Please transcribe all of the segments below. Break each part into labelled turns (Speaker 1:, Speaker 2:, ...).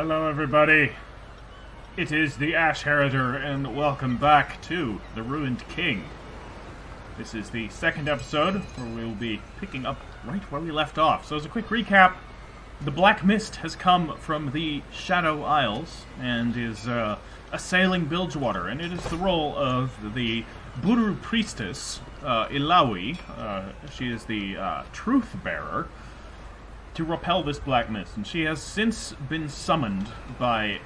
Speaker 1: Hello, everybody. It is the Ash Heriter, and welcome back to The Ruined King. This is the second episode, where we will be picking up right where we left off. So as a quick recap, the Black Mist has come from the Shadow Isles, and is assailing Bilgewater, and it is the role of the Buru Priestess, Ilawi, she is the Truthbearer, to repel this Black Mist, and she has since been summoned by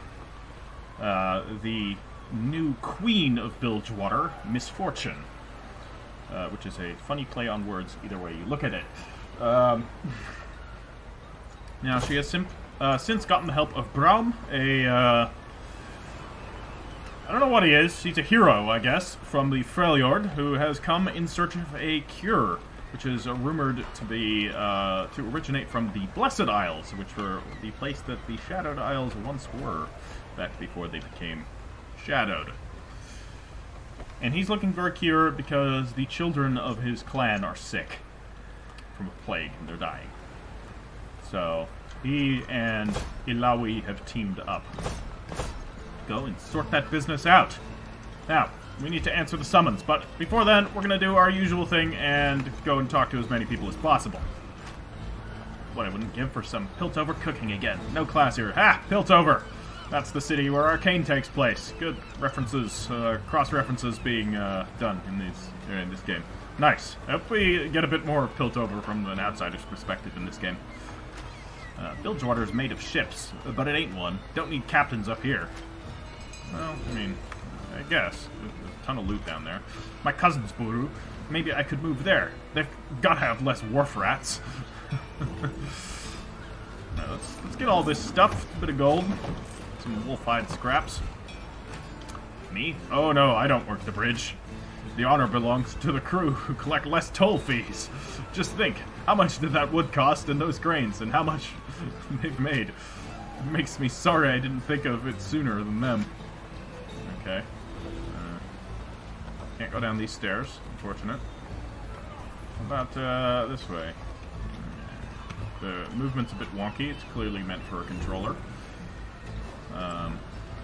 Speaker 1: the new Queen of Bilgewater, Misfortune, which is a funny play on words either way you look at it. Now, she has since gotten the help of Braum, I don't know what he is. He's a hero, I guess, from the Freljord, who has come in search of a cure, which is rumored to be to originate from the Blessed Isles, which were the place that the Shadowed Isles once were, back before they became shadowed. And he's looking for a cure because the children of his clan are sick from a plague, and they're dying. So he and Ilawi have teamed up. Go and sort that business out. Now, we need to answer the summons, but before then, we're going to do our usual thing and go and talk to as many people as possible. What I wouldn't give for some Piltover cooking again. No class here. Ha! Piltover! That's the city where Arcane takes place. Good references, cross-references being done in this game. Nice. I hope we get a bit more Piltover from an outsider's perspective in this game. Bilgewater is made of ships, but it ain't one. Don't need captains up here. Well, I mean, I guess. There's a ton of loot down there. My cousin's Buru. Maybe I could move there. They've got to have less wharf rats. Right, let's get all this stuff. A bit of gold. Some wolf-hide scraps. Me? Oh no, I don't work the bridge. The honor belongs to the crew who collect less toll fees. Just think, how much did that wood cost and those grains, and how much they've made? It makes me sorry I didn't think of it sooner than them. Okay. Can't go down these stairs, unfortunate. How about this way? The movement's a bit wonky. It's clearly meant for a controller.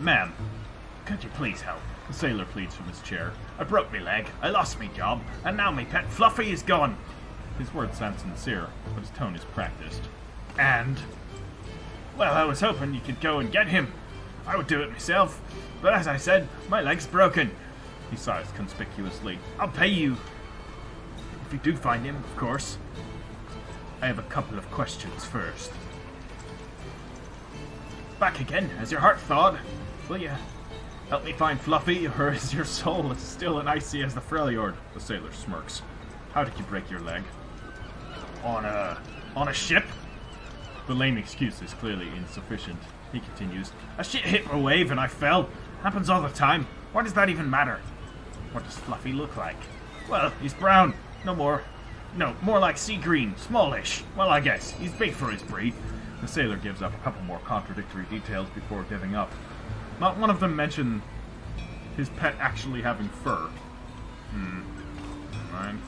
Speaker 1: Ma'am, could you please help? The sailor pleads from his chair. I broke me leg, I lost me job, and now me pet Fluffy is gone. His words sound sincere, but his tone is practiced. And? Well, I was hoping you could go and get him. I would do it myself, but as I said, my leg's broken. He sighs conspicuously. I'll pay you. If you do find him, of course. I have a couple of questions first. Back again, has your heart thawed? Will you help me find Fluffy, or is your soul as still and icy as the Freljord? The sailor smirks. How did you break your leg? On a ship? The lame excuse is clearly insufficient. He continues. A ship hit a wave and I fell. Happens all the time. Why does that even matter? What does Fluffy look like? Well, he's brown. No, more like sea green. Smallish. Well, I guess. He's big for his breed. The sailor gives up a couple more contradictory details before giving up. Not one of them mention his pet actually having fur. Fine.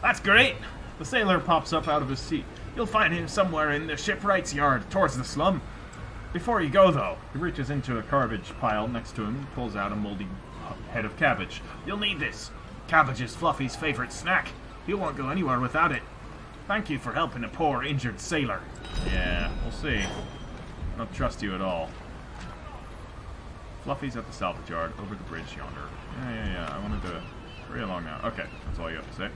Speaker 1: That's great! The sailor pops up out of his seat. You'll find him somewhere in the shipwright's yard, towards the slum. Before you go, though, he reaches into a garbage pile next to him and pulls out a moldy head of cabbage. You'll need this. Cabbage is Fluffy's favorite snack. He won't go anywhere without it. Thank you for helping a poor, injured sailor. Yeah, we'll see. I don't trust you at all. Fluffy's at the salvage yard, over the bridge yonder. Yeah. I wanted to hurry along now. Okay, that's all you have to say.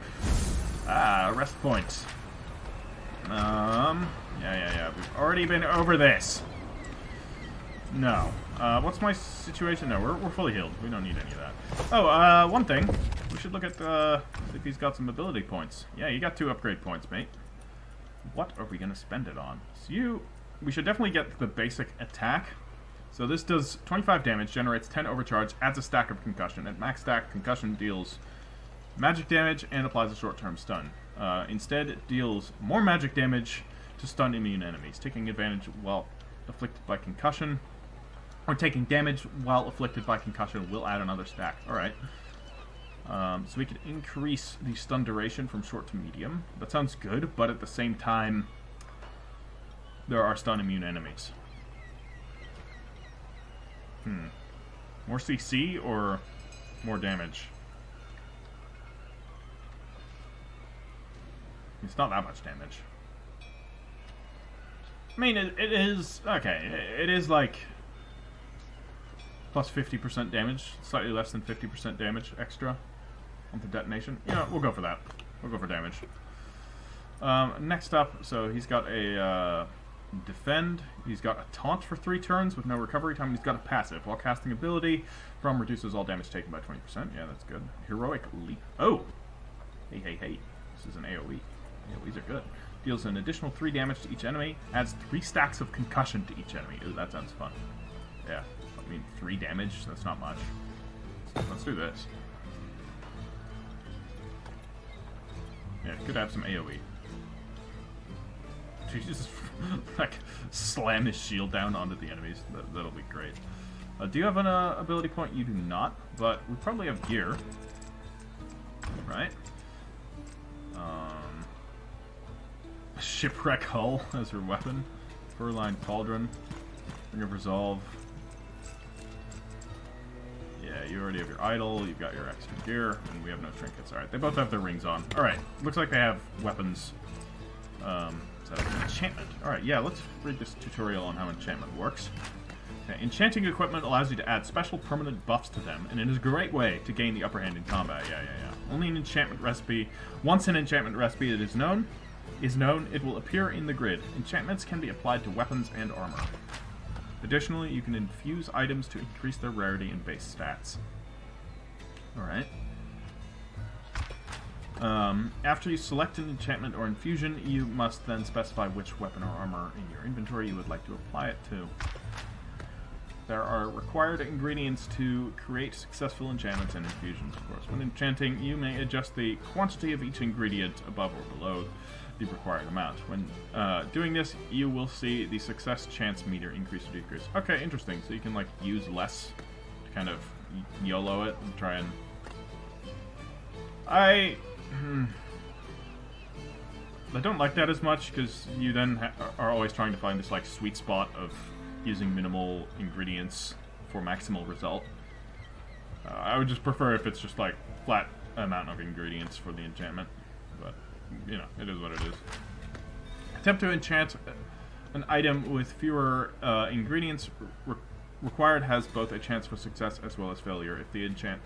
Speaker 1: Rest points. Yeah. We've already been over this. No. What's my situation? No, we're fully healed. We don't need any of that. Oh, one thing. We should look at, if he's got some ability points. Yeah, you got 2 upgrade points, mate. What are we going to spend it on? So we should definitely get the basic attack. So this does 25 damage, generates 10 overcharge, adds a stack of concussion. At max stack, concussion deals magic damage and applies a short-term stun. Instead, it deals more magic damage to stun immune enemies, taking advantage while afflicted by concussion. Or taking damage while afflicted by concussion will add another stack. Alright. So we could increase the stun duration from short to medium. That sounds good, but at the same time, there are stun immune enemies. More CC or more damage? It's not that much damage. I mean, it is... Okay, it is like... plus 50% damage. Slightly less than 50% damage extra on the detonation. Yeah, we'll go for that. We'll go for damage. Next up, so he's got a... defend. He's got a taunt for 3 turns with no recovery time. He's got a passive. While casting ability, From reduces all damage taken by 20%. Yeah, that's good. Heroic leap. Oh! Hey. This is an AoE. AoEs are good. Deals an additional 3 damage to each enemy. Adds 3 stacks of concussion to each enemy. Ooh, that sounds fun. Yeah. I mean, 3 damage? That's not much. Let's do this. Yeah, could have some AoE. Jesus, like, slam his shield down onto the enemies. That'll be great. Do you have an ability point? You do not, but we probably have gear. Right? Shipwreck hull as her weapon. Fur-lined cauldron. Ring of Resolve. Yeah, you already have your idol, you've got your extra gear, and we have no trinkets. Alright, they both have their rings on. Alright, looks like they have weapons. So enchantment. Alright, yeah, let's read this tutorial on how enchantment works. Okay, enchanting equipment allows you to add special permanent buffs to them, and it is a great way to gain the upper hand in combat. Yeah. Only an enchantment recipe. Once an enchantment recipe is known, it will appear in the grid. Enchantments can be applied to weapons and armor. Additionally, you can infuse items to increase their rarity and base stats. Alright. After you select an enchantment or infusion, you must then specify which weapon or armor in your inventory you would like to apply it to. There are required ingredients to create successful enchantments and infusions, of course. When enchanting, you may adjust the quantity of each ingredient above or below the required amount. When doing this, you will see the success chance meter increase or decrease. Okay, interesting. So you can, like, use less to kind of YOLO it and try and... I don't like that as much, because you then are always trying to find this, like, sweet spot of using minimal ingredients for maximal result. I would just prefer if it's just, like, flat amount of ingredients for the enchantment. But, you know, it is what it is. Attempt to enchant an item with fewer ingredients required has both a chance for success as well as failure. If the enchantment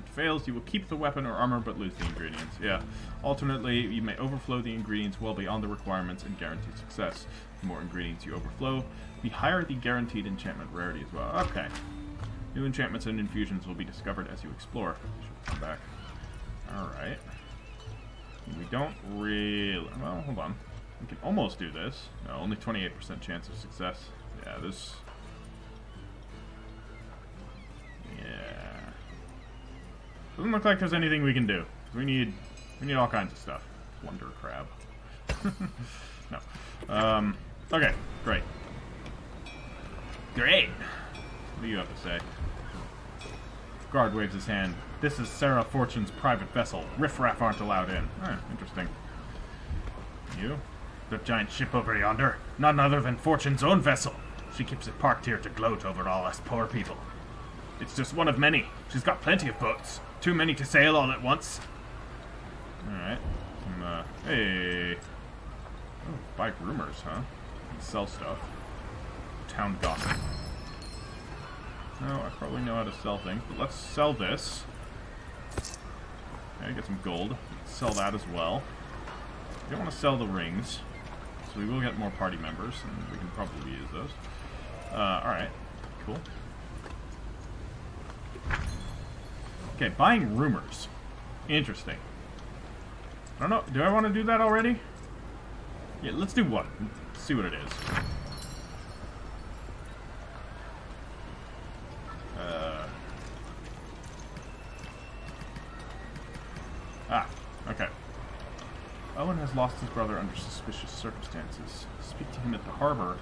Speaker 1: fails, you will keep the weapon or armor but lose the ingredients. Yeah. Alternately, you may overflow the ingredients well beyond the requirements and guarantee success. The more ingredients you overflow, the higher the guaranteed enchantment rarity as well. Okay. New enchantments and infusions will be discovered as you explore. Should come back. Alright. We don't really... Well, hold on. We can almost do this. No, only 28% chance of success. Yeah, this... Yeah. Doesn't look like there's anything we can do. We need all kinds of stuff. Wonder crab. No. Okay, great. Great! What do you have to say? Guard waves his hand. This is Sarah Fortune's private vessel. Riffraff aren't allowed in. Interesting. You? The giant ship over yonder? None other than Fortune's own vessel. She keeps it parked here to gloat over all us poor people. It's just one of many. She's got plenty of boats. Too many to sail all at once. Alright. Hey. Oh, buy rumors, huh? Sell stuff. Town gossip. No, I probably know how to sell things, but let's sell this. Okay, get some gold. Let's sell that as well. We don't want to sell the rings, so we will get more party members, and we can probably use those. Alright. Cool. Okay, buying rumors. Interesting. I don't know. Do I want to do that already? Yeah, let's do one. Let's see what it is. Okay. Owen has lost his brother under suspicious circumstances. Speak to him at the harbor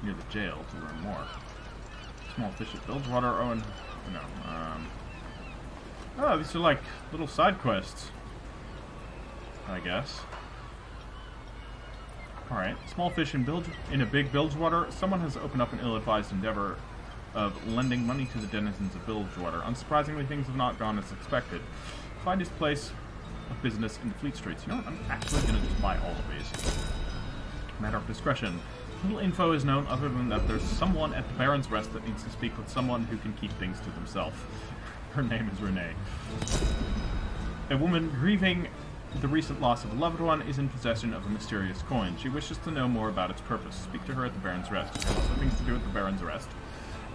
Speaker 1: near the jail to learn more. Small fish at Bilgewater. Owen... No. Oh, these are like little side quests, I guess. Alright, small fish in a big Bilgewater. Someone has opened up an ill-advised endeavor of lending money to the denizens of Bilgewater. Unsurprisingly, things have not gone as expected. Find his place of business in the Fleet Streets. You know what? I'm actually going to just buy all of these. Matter of discretion. Little info is known other than that there's someone at the Baron's Rest that needs to speak with someone who can keep things to themselves. Her name is Renee. A woman grieving the recent loss of a loved one is in possession of a mysterious coin. She wishes to know more about its purpose. Speak to her at the Baron's Rest. There are also things to do at the Baron's Rest.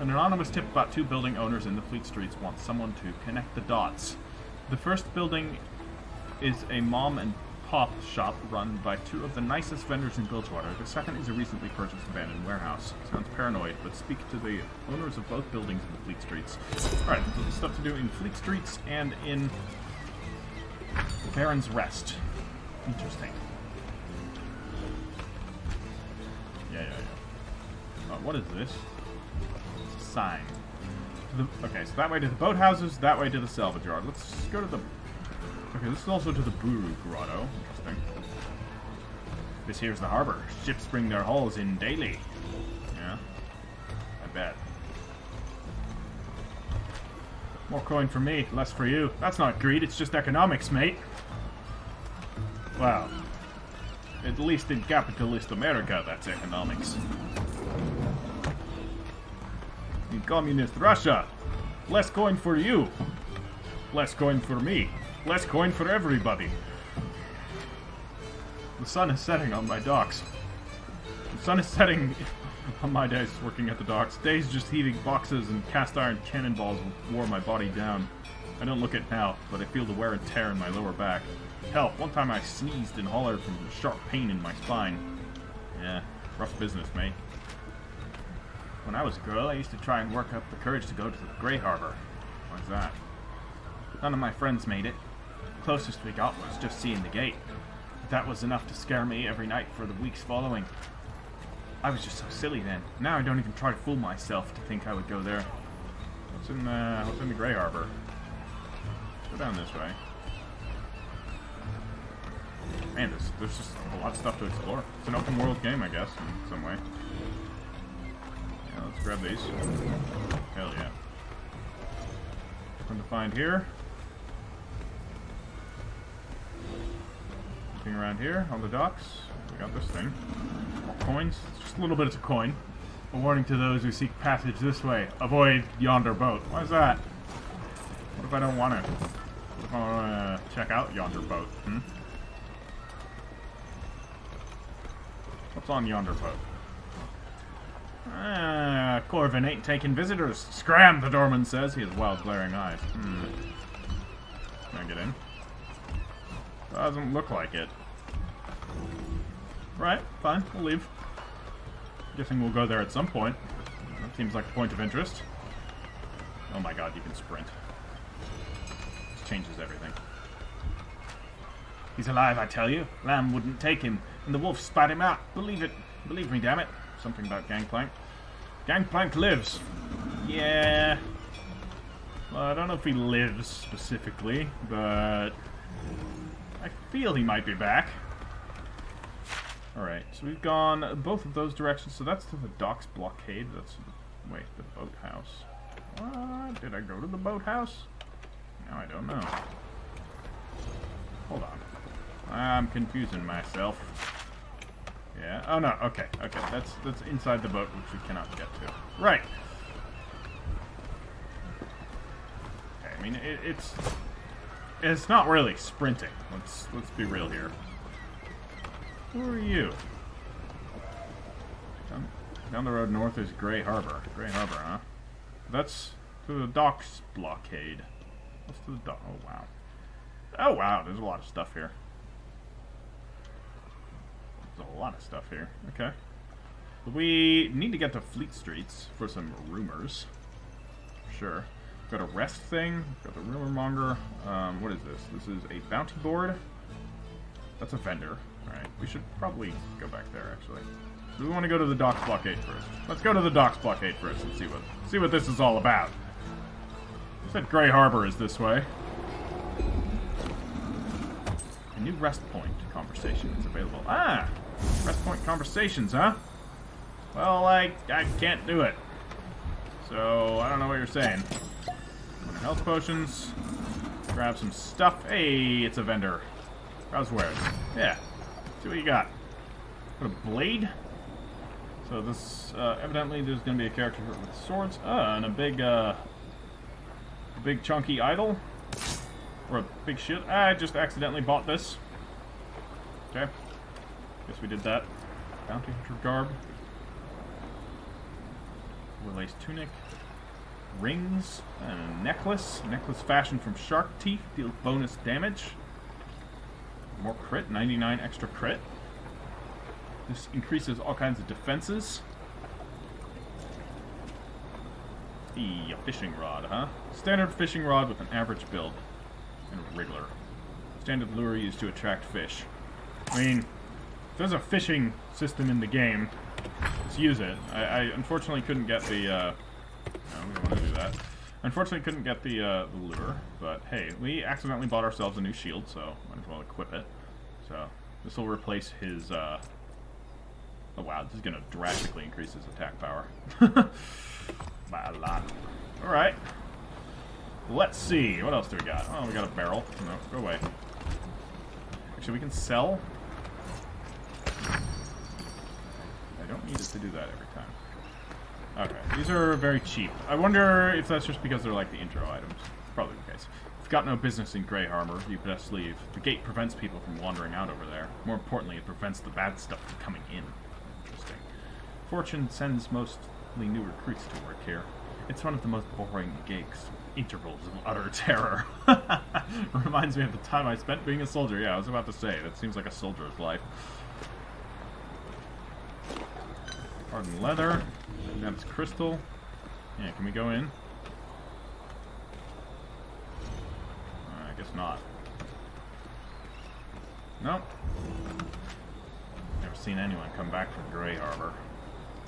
Speaker 1: An anonymous tip about 2 building owners in the Fleet Streets wants someone to connect the dots. The first building is a mom and pop shop run by 2 of the nicest vendors in Bilgewater. The second is a recently purchased abandoned warehouse. Sounds paranoid, but speak to the owners of both buildings in the Fleet Streets. Alright, so there's stuff to do in Fleet Streets and in Baron's Rest. Interesting. Yeah. What is this? It's a sign. Okay, so that way to the boathouses, that way to the salvage yard. Let's go to the... Okay, this is also to the Buru Grotto. Interesting. This here's the harbor. Ships bring their hulls in daily. Yeah, I bet. More coin for me, less for you. That's not greed, it's just economics, mate. Wow. At least in capitalist America, that's economics. In communist Russia, less coin for you. Less coin for me. Less coin for everybody. The sun is setting on my docks. The sun is setting on my days working at the docks. Days just heaving boxes and cast iron cannonballs wore my body down. I don't look it now, but I feel the wear and tear in my lower back. Hell, one time I sneezed and hollered from a sharp pain in my spine. Yeah, rough business, mate. When I was a girl, I used to try and work up the courage to go to the Grey Harbor. Why's that? None of my friends made it. The closest we got was just seeing the gate. But that was enough to scare me every night for the weeks following. I was just so silly then. Now I don't even try to fool myself to think I would go there. What's in the Grey Harbor? Go down this way. Man, there's just a lot of stuff to explore. It's an open world game, I guess, in some way. Yeah, let's grab these. Hell yeah. Nothing to find here. Anything around here on the docks? We got this thing. More coins. It's just a little bit of a coin. A warning to those who seek passage this way. Avoid yonder boat. Why is that? What if I don't want to? What if I want to check out yonder boat? What's on yonder boat? Corvin ain't taking visitors. Scram, the doorman says. He has wild, glaring eyes. Can I get in? Doesn't look like it. Right, fine, we'll leave. Guessing we'll go there at some point. That seems like a point of interest. Oh my god, you can sprint. This changes everything. He's alive, I tell you. Lamb wouldn't take him, and the wolf spat him out. Believe it. Believe me, damn it. Something about Gangplank. Gangplank lives. Yeah. Well, I don't know if he lives specifically, but I feel he might be back. Alright, so we've gone both of those directions. So that's to the docks blockade. That's, wait, the boathouse. What? Did I go to the boathouse? No, I don't know. Hold on. I'm confusing myself. Yeah. Oh no. Okay. Okay. That's inside the boat, which we cannot get to. Right. Okay. I mean, it's not really sprinting. Let's be real here. Who are you? Down the road north is Grey Harbor. Grey Harbor, huh? That's to the docks blockade. What's to the dock? Oh wow. Oh wow. There's a lot of stuff here. There's a lot of stuff here. Okay. But we need to get to Fleet Streets for some rumors. Sure. Got a rest thing. Got the rumor monger. What is this? This is a bounty board. That's a vendor. Alright. We should probably go back there, actually. Do we want to go to the docks blockade first? Let's go to the docks blockade first and see what this is all about. I said Grey Harbor is this way. A new rest point conversation is available. Ah! Rest point conversations, huh? Well, I can't do it. So, I don't know what you're saying. Health potions. Grab some stuff. Hey, it's a vendor. Browse wares. Yeah. See what you got. Got a blade. So this, evidently there's going to be a character with swords. And a big chunky idol. Or a big shield. I just accidentally bought this. Okay. Guess we did that. Bounty hunter garb. Lace tunic. Rings. And a necklace. Necklace fashioned from shark teeth. Deals bonus damage. More crit. 99 extra crit. This increases all kinds of defenses. A fishing rod, huh? Standard fishing rod with an average build. And a wriggler. Standard lure used to attract fish. I mean, if there's a fishing system in the game, let's use it. I unfortunately couldn't get the, no, we don't want to do that. Unfortunately couldn't get the lure, but hey, we accidentally bought ourselves a new shield, so might as well equip it. So, this will replace his, oh wow, this is going to drastically increase his attack power. By a lot. Alright. Let's see. What else do we got? Oh, we got a barrel. No, go away. Actually, we can sell. I don't need it to do that every time. Okay, these are very cheap. I wonder if that's just because they're like the intro items. Probably the case. If you've got no business in Grey Harbor, you best leave. The gate prevents people from wandering out over there. More importantly, it prevents the bad stuff from coming in. Interesting. Fortune sends mostly new recruits to work here. It's one of the most boring gigs. Intervals of utter terror. Reminds me of the time I spent being a soldier. Yeah, I was about to say, that seems like a soldier's life. Hardened leather. That's crystal. Yeah, can we go in? I guess not. Nope. Never seen anyone come back from Grey Harbor.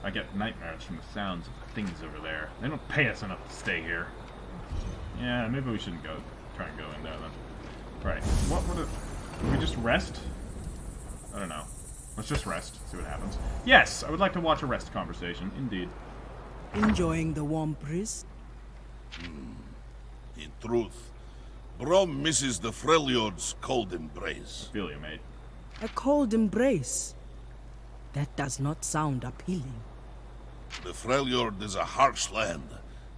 Speaker 1: I get nightmares from the sounds of things over there. They don't pay us enough to stay here. Yeah, maybe we shouldn't go. Try and go in there then. Right. What would it... Would we just rest? I don't know. Let's just rest. See what happens. Yes! I would like to watch a rest conversation. Indeed.
Speaker 2: Enjoying the warm breeze?
Speaker 3: In truth, Brom misses the Freljord's cold embrace.
Speaker 1: Feel you, mate.
Speaker 2: A cold embrace? That does not sound appealing.
Speaker 3: The Freljord is a harsh land,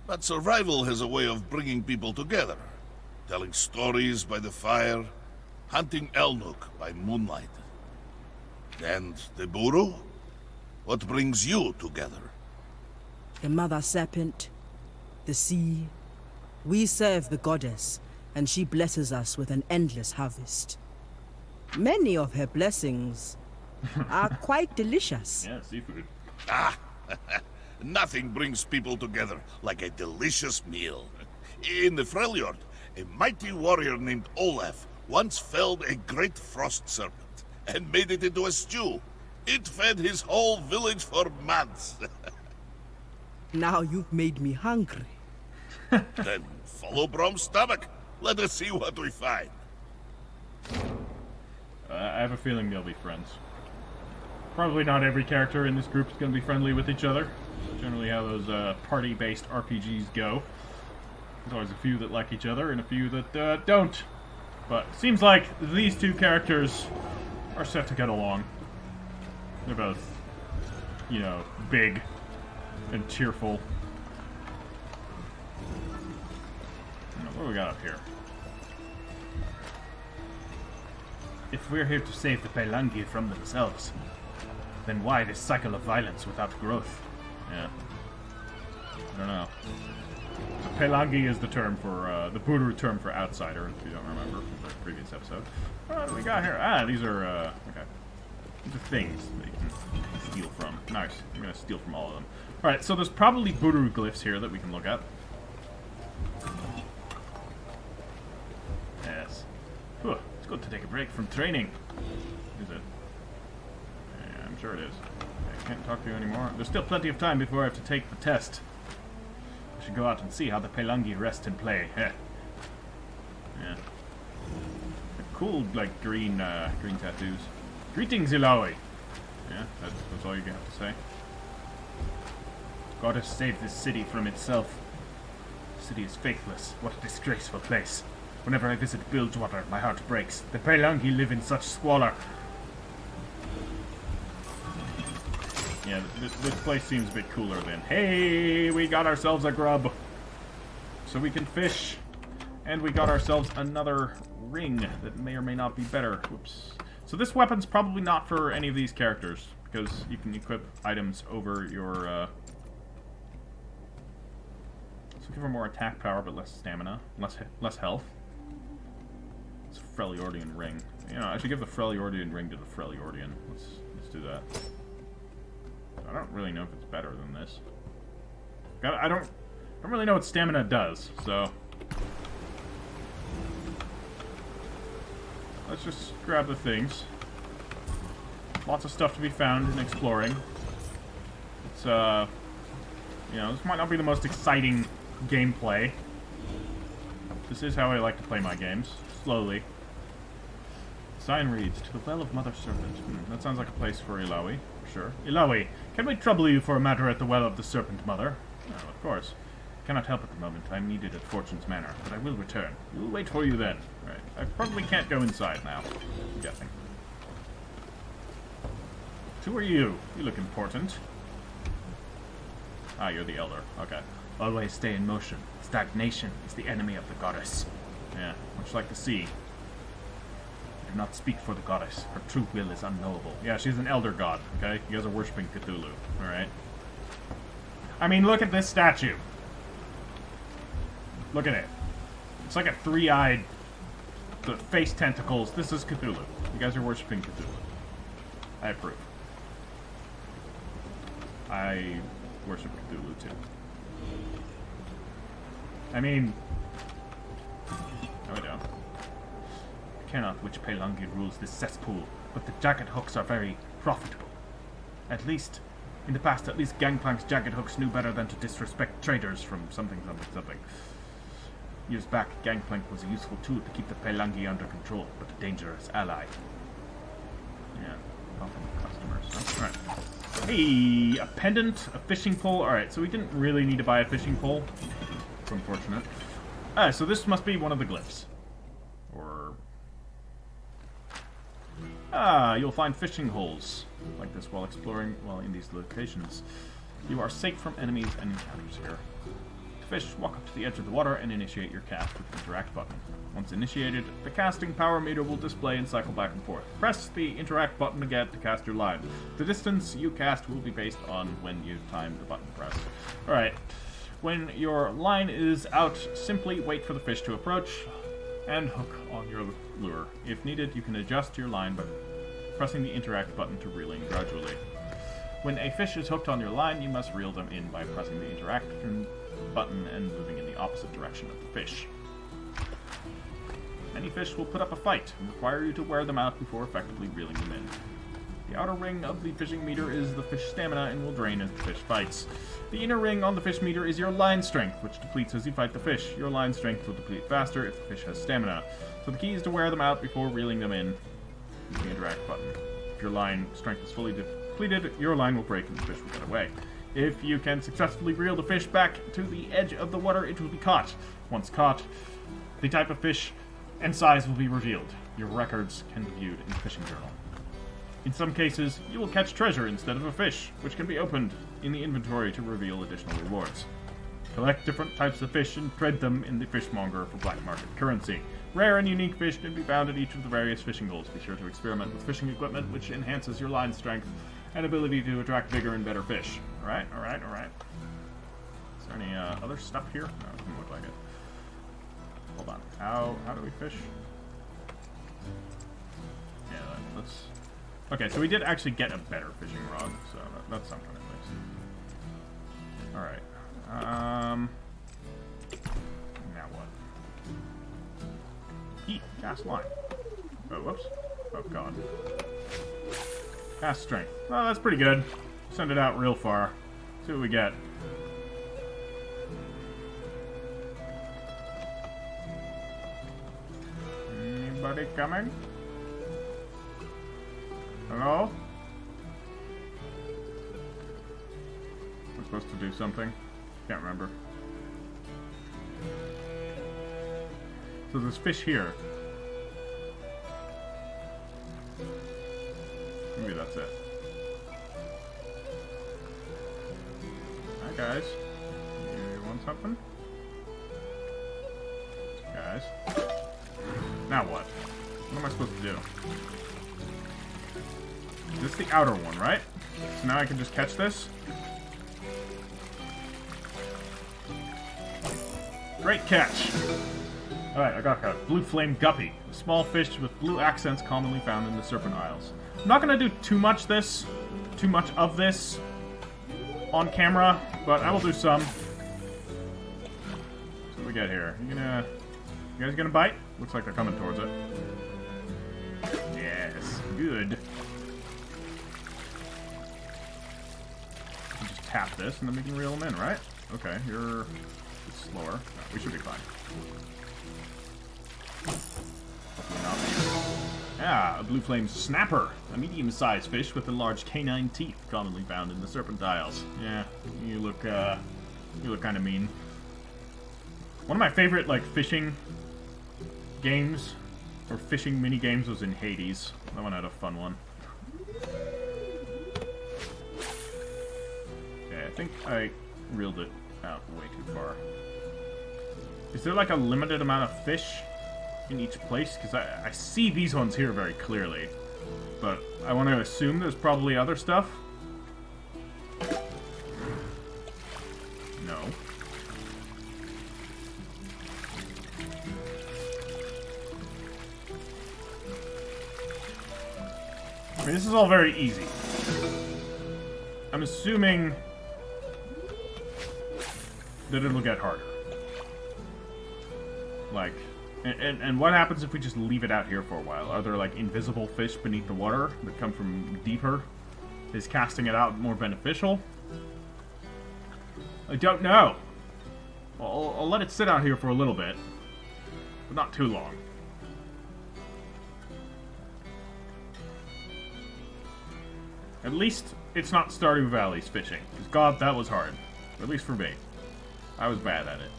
Speaker 3: but survival has a way of bringing people together. Telling stories by the fire, hunting Elnuk by moonlight. And the Buru? What brings you together?
Speaker 2: The mother serpent, the sea. We serve the goddess, and she blesses us with an endless harvest. Many of her blessings are quite delicious.
Speaker 1: Yeah, seafood.
Speaker 3: Ah, nothing brings people together like a delicious meal. In the Freljord, a mighty warrior named Olaf once felled a great frost serpent and made it into a stew. It fed his whole village for months.
Speaker 2: Now you've made me hungry.
Speaker 3: Then follow Brom's stomach. Let us see what we find.
Speaker 1: I have a feeling they'll be friends. Probably not every character in this group is going to be friendly with each other. Generally how those party-based RPGs go. There's always a few that like each other and a few that don't. But it seems like these two characters are set to get along. They're both, you know, big and cheerful. What do we got up here? If we're here to save the Pelangi from themselves, then why this cycle of violence without growth? Yeah. I don't know. So Pelangi is the term for, the Buru term for outsider, if you don't remember from the previous episode. What do we got here? Ah, these are, okay. These are things that you can steal from. Nice. I'm gonna steal from all of them. Alright, so there's probably Buru glyphs here that we can look at. Yes. Whew, it's good to take a break from training. Is it? Yeah, I'm sure it is. I can't talk to you anymore. There's still plenty of time before I have to take the test. I should go out and see how the Pelangi rest and play. Heh. Yeah. Cool, like, green tattoos. Greetings, Ilaoi. Yeah, that's all you have to say. Goddess saved this city from itself. The city is faithless. What a disgraceful place. Whenever I visit Bilgewater, my heart breaks. The Pelangi live in such squalor. Yeah, this place seems a bit cooler than... Hey, we got ourselves a grub. So we can fish. And we got ourselves another ring that may or may not be better. Whoops. So this weapon's probably not for any of these characters, because you can equip items over your... So give her more attack power, but less stamina. Less health. It's a Freljordian ring. You know, I should give the Freljordian ring to the Freljordian. Let's do that. I don't really know if it's better than this. I don't really know what stamina does, so let's just grab the things. Lots of stuff to be found and exploring. It's you know, this might not be the most exciting gameplay. This is how I like to play my games. Slowly. Sign reads, to the Well of Mother Serpent. That sounds like a place for Ilawi, for sure. Ilawi, can we trouble you for a matter at the Well of the Serpent Mother? Oh, of course. Cannot help at the moment. I'm needed at Fortune's Manor, but I will return. We'll wait for you then. Right. I probably can't go inside now, I'm guessing. Who are you? You look important. Ah, you're the Elder. Okay. Always stay in motion. Stagnation is the enemy of the goddess. Yeah, much like the sea. Do not speak for the goddess. Her true will is unknowable. Yeah, she's an elder god, okay? You guys are worshipping Cthulhu, alright? I mean, look at this statue. Look at it. It's like a three-eyed... the face tentacles. This is Cthulhu. You guys are worshipping Cthulhu. I approve. I worship Cthulhu, too. I mean... No, I don't. I cannot which Pelangi rules this cesspool, but the jagged hooks are very profitable. At least, in the past, at least Gangplank's jagged hooks knew better than to disrespect traders from something. Years back, Gangplank was a useful tool to keep the Pelangi under control, but a dangerous ally. Yeah, often customers. Alright. Hey, a pendant, a fishing pole. Alright, so we didn't really need to buy a fishing pole. It's unfortunate. So this must be one of the glyphs. Or... you'll find fishing holes like this while exploring, in these locations. You are safe from enemies and encounters here. To fish, walk up to the edge of the water and initiate your cast with the interact button. Once initiated, the casting power meter will display and cycle back and forth. Press the interact button again to cast your line. The distance you cast will be based on when you time the button press. Alright. When your line is out, simply wait for the fish to approach and hook on your lure. If needed, you can adjust your line by pressing the interact button to reel in gradually. When a fish is hooked on your line, you must reel them in by pressing the interact button and moving in the opposite direction of the fish. Many fish will put up a fight and require you to wear them out before effectively reeling them in. The outer ring of the fishing meter is the fish stamina and will drain as the fish fights. The inner ring on the fish meter is your line strength, which depletes as you fight the fish. Your line strength will deplete faster if the fish has stamina. So the key is to wear them out before reeling them in. Use the interact button. If your line strength is fully depleted, your line will break and the fish will get away. If you can successfully reel the fish back to the edge of the water, it will be caught. Once caught, the type of fish and size will be revealed. Your records can be viewed in the fishing journal. In some cases, you will catch treasure instead of a fish, which can be opened in the inventory to reveal additional rewards. Collect different types of fish and trade them in the fishmonger for black market currency. Rare and unique fish can be found at each of the various fishing holes. Be sure to experiment with fishing equipment, which enhances your line strength and ability to attract bigger and better fish. Alright. Is there any other stuff here? No, it doesn't look like it. Hold on. How do we fish? Yeah, let's... Okay, so we did actually get a better fishing rod, so that's something at least. Alright. Now what? Eat. Cast line. Oh, whoops. Oh, God. Cast strength. Oh, that's pretty good. Send it out real far. See what we get. Anybody coming? Hello? supposed to do something? Can't remember. So there's fish here. Maybe that's it. Hi guys. You want something? Guys. Now what? What am I supposed to do? This is the outer one, right? So now I can just catch this? Great catch! Alright, I got a blue flame guppy, a small fish with blue accents commonly found in the Serpent Isles. I'm not gonna do too much of this on camera, but I will do some. So what do we got here? You guys gonna bite? Looks like they're coming towards it. Yes, good. Just tap this and then we can reel them in, right? Okay, you're slower. No, we should be fine. Ah, a blue flame snapper, a medium-sized fish with the large canine teeth commonly found in the Serpent Isles. Yeah, you look kind of mean. One of my favorite like fishing games or fishing mini games was in Hades. That one had a fun one. Okay, I think I reeled it out way too far. Is there like a limited amount of fish in each place? Because I see these ones here very clearly, but I want to assume there's probably other stuff. No. I mean, this is all very easy. I'm assuming that it'll get harder. Like, and what happens if we just leave it out here for a while? Are there, like, invisible fish beneath the water that come from deeper? Is casting it out more beneficial? I don't know. I'll let it sit out here for a little bit, but not too long. At least it's not Stardew Valley's fishing. 'Cause God, that was hard. At least for me. I was bad at it.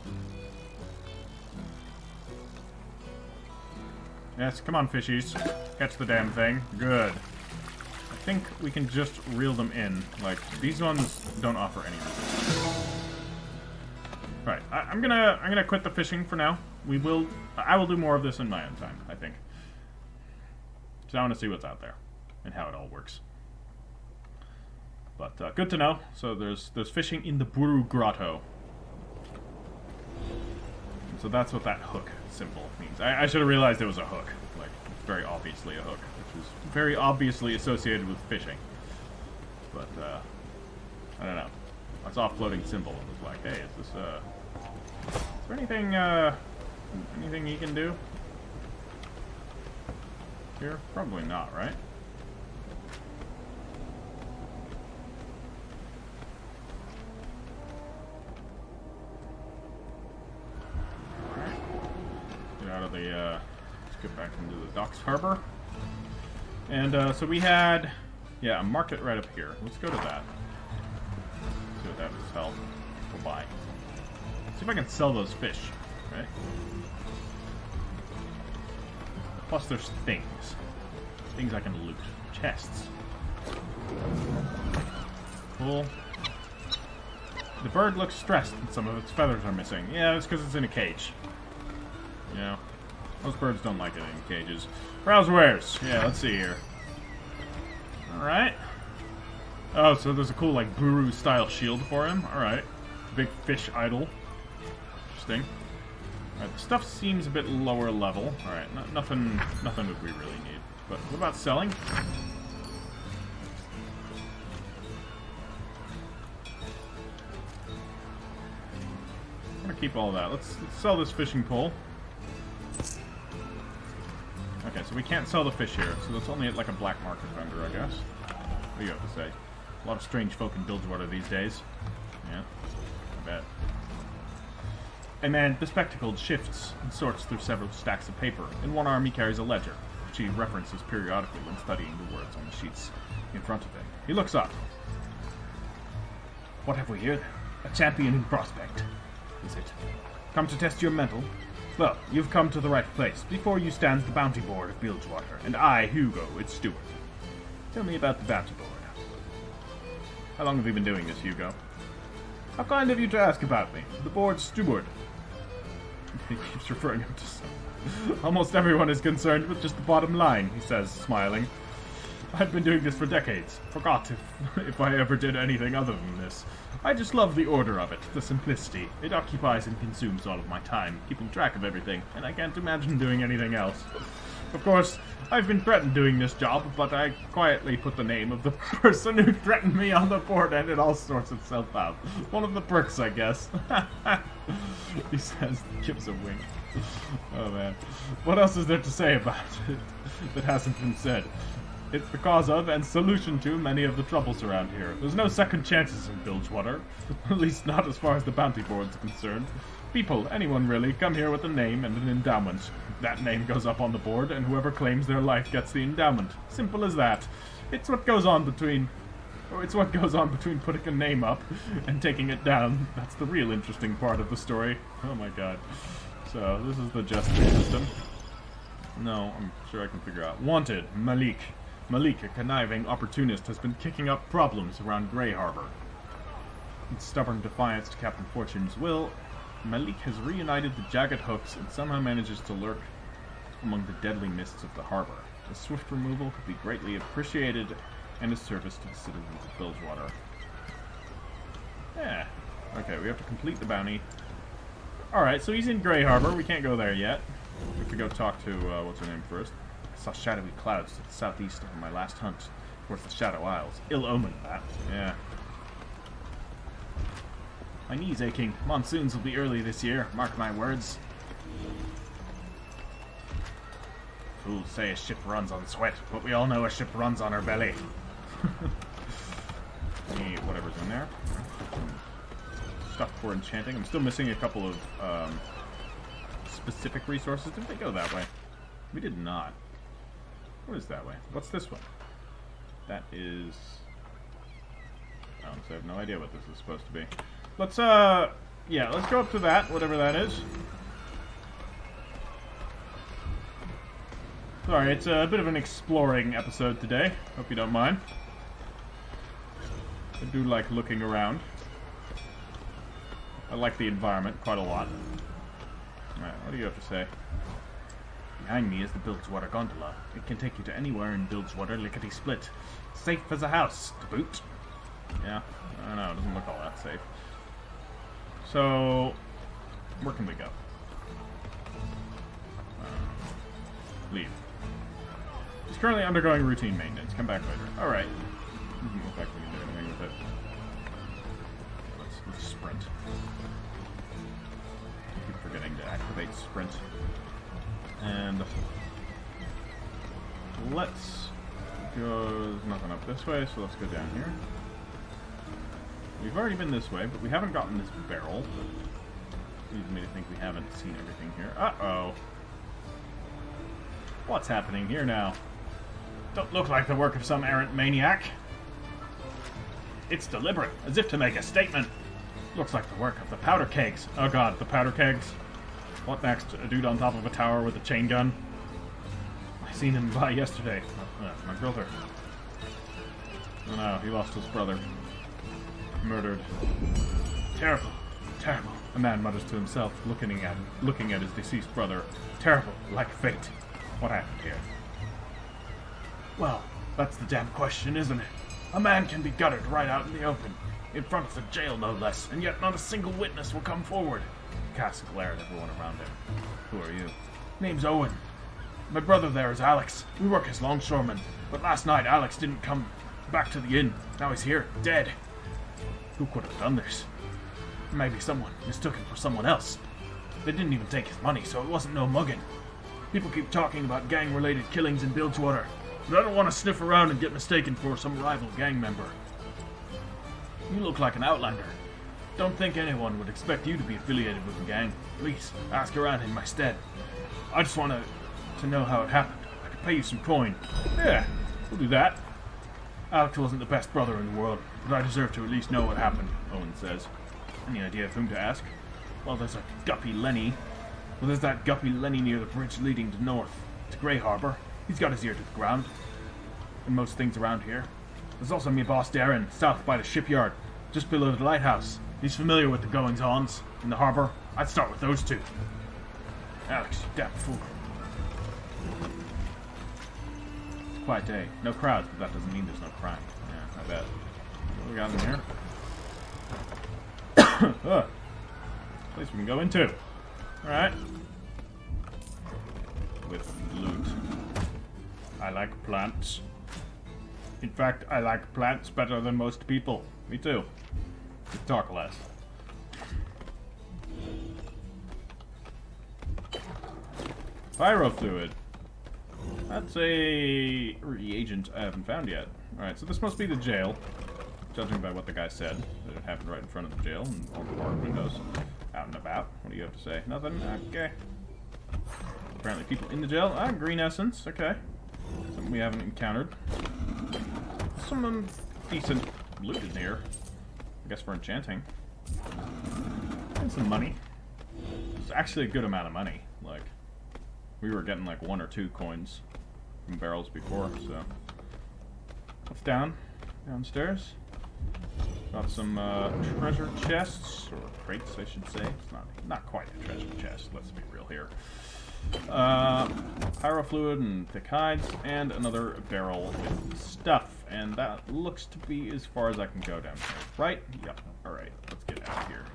Speaker 1: Yes, come on, fishies. Catch the damn thing. Good. I think we can just reel them in. Like, these ones don't offer any resistance. Right, I'm gonna quit the fishing for now. I will do more of this in my own time, I think. So I want to see what's out there and how it all works. But good to know. So there's fishing in the Buru Grotto. So that's what that hook symbol means. I should have realized it was a hook. Like, very obviously a hook, which is very obviously associated with fishing. But, I don't know. I saw a floating symbol and was like, hey, is there anything, anything you can do? Here? Probably not, right? Let's get back into the docks harbor. And so we had, yeah, a market right up here. Let's go to that. See what that is sell. We'll buy. See if I can sell those fish, right? Plus there's things. Things I can loot. Chests. Cool. The bird looks stressed and some of its feathers are missing. Yeah, it's because it's in a cage. You know, most birds don't like it in cages. Browse wares. Yeah, let's see here. Alright. Oh, so there's a cool, like, Buru-style shield for him. Alright. Big fish idol. Interesting. Alright, the stuff seems a bit lower level. Alright, nothing that we really need. But what about selling? I'm gonna keep all that. Let's sell this fishing pole. Okay, so we can't sell the fish here, so that's only like a black market vendor, I guess. What do you have to say? A lot of strange folk in Bilgewater these days. Yeah, I bet. A man bespectacled shifts and sorts through several stacks of paper. In one arm he carries a ledger, which he references periodically when studying the words on the sheets in front of him. He looks up. What have we here, then? A champion in prospect, is it? Come to test your mettle? Well, you've come to the right place. Before you stands the bounty board of Bilgewater, and I, Hugo, its steward. Tell me about the bounty board. How long have you been doing this, Hugo? How kind of you to ask about me. The board's steward. He keeps referring him to some. Almost everyone is concerned with just the bottom line, he says, smiling. I've been doing this for decades. Forgot if I ever did anything other than this. I just love the order of it, the simplicity. It occupies and consumes all of my time, keeping track of everything, and I can't imagine doing anything else. Of course, I've been threatened doing this job, but I quietly put the name of the person who threatened me on the board, and it all sorts itself out. One of the perks, I guess. He says, gives a wink. Oh man. What else is there to say about it that hasn't been said? It's the cause of and solution to many of the troubles around here. There's no second chances in Bilgewater. At least not as far as the bounty board's concerned. People, anyone really, come here with a name and an endowment. That name goes up on the board, and whoever claims their life gets the endowment. Simple as that. It's what goes on between putting a name up and taking it down. That's the real interesting part of the story. Oh my god. So, this is the justice system. No, I'm sure I can figure out. Wanted, Malik. Malik, a conniving opportunist, has been kicking up problems around Grey Harbor. In stubborn defiance to Captain Fortune's will, Malik has reunited the jagged hooks and somehow manages to lurk among the deadly mists of the harbor. His swift removal could be greatly appreciated, and his service to the citizens of Bilgewater. Yeah. Okay, we have to complete the bounty. Alright, so he's in Grey Harbor. We can't go there yet. We have to go talk to, what's her name first? I saw shadowy clouds to the southeast of my last hunt, towards the Shadow Isles. Ill omen, that. Yeah. My knee's aching. Monsoons will be early this year, mark my words. Fools say a ship runs on sweat, but we all know a ship runs on her belly. Need whatever's in there. Stuff for enchanting. I'm still missing a couple of specific resources. Did they go that way? We did not. What is that way? What's this one? That is... I have no idea what this is supposed to be. Let's, yeah, let's go up to that, whatever that is. Sorry, it's a bit of an exploring episode today. Hope you don't mind. I do like looking around. I like the environment quite a lot. Alright, what do you have to say? Behind me is the Bilgewater gondola. It can take you to anywhere in Bilgewater, lickety-split. Safe as a house, to boot. Yeah, I don't know, it doesn't look all that safe. So, where can we go? Leave. He's currently undergoing routine maintenance. Come back later. Alright. Doesn't look like we can do anything with it. Let's sprint. I keep forgetting to activate sprint. And let's go... There's nothing up this way, so let's go down here. We've already been this way, but we haven't gotten this barrel. Leads me to think we haven't seen everything here. Uh-oh. What's happening here now? Don't look like the work of some errant maniac. It's deliberate, as if to make a statement. Looks like the work of the powder kegs. Oh god, the powder kegs. What next? A dude on top of a tower with a chain gun? I seen him by yesterday. My brother. Oh no, he lost his brother. Murdered. Terrible. Terrible. A man mutters to himself, looking at his deceased brother. Terrible, like fate. What happened here? Well, that's the damn question, isn't it? A man can be gutted right out in the open, in front of the jail no less, and yet not a single witness will come forward. Cass glared at everyone around him. Who are you? Name's Owen. My brother there is Alex. We work as longshoremen, but last night Alex didn't come back to the inn. Now he's here, dead. Who could have done this? Maybe someone mistook him for someone else. They didn't even take his money, so it wasn't no mugging. People keep talking about gang-related killings in Bilgewater, but I don't want to sniff around and get mistaken for some rival gang member. You look like an outlander. Don't think anyone would expect you to be affiliated with the gang. Please, ask around in my stead. I just want to know how it happened. I could pay you some coin. Yeah, we'll do that. Alex wasn't the best brother in the world, but I deserve to at least know what happened, Owen says. Any idea of whom to ask? Well, there's a Guppy Lenny. Well, there's that Guppy Lenny near the bridge leading to north, to Grey Harbor. He's got his ear to the ground. And most things around here. There's also me boss Darren, south by the shipyard, just below the lighthouse. He's familiar with the goings-ons in the harbor. I'd start with those two. Alex, you damn fool. It's a quiet day. No crowds, but that doesn't mean there's no crime. Yeah, I bet. What do we got in here? Place we can go into. Alright. With loot. I like plants. In fact, I like plants better than most people. Me too. Just talk less. Pyro fluid. That's a reagent I haven't found yet. Alright, so this must be the jail. Judging by what the guy said. That it happened right in front of the jail and all the bar windows. Out and about. What do you have to say? Nothing? Okay. Apparently people in the jail. Ah, green essence. Okay. Something we haven't encountered. Some decent loot in here. I guess for enchanting. And some money. It's actually a good amount of money. Like, we were getting like 1 or 2 coins from barrels before, so. What's downstairs? Got some treasure chests, or crates, I should say. It's not quite a treasure chest, let's be real here. Pyro fluid and thick hides, and another barrel with stuff. And that looks to be as far as I can go down here. Right? Yep. Alright, let's get out of here.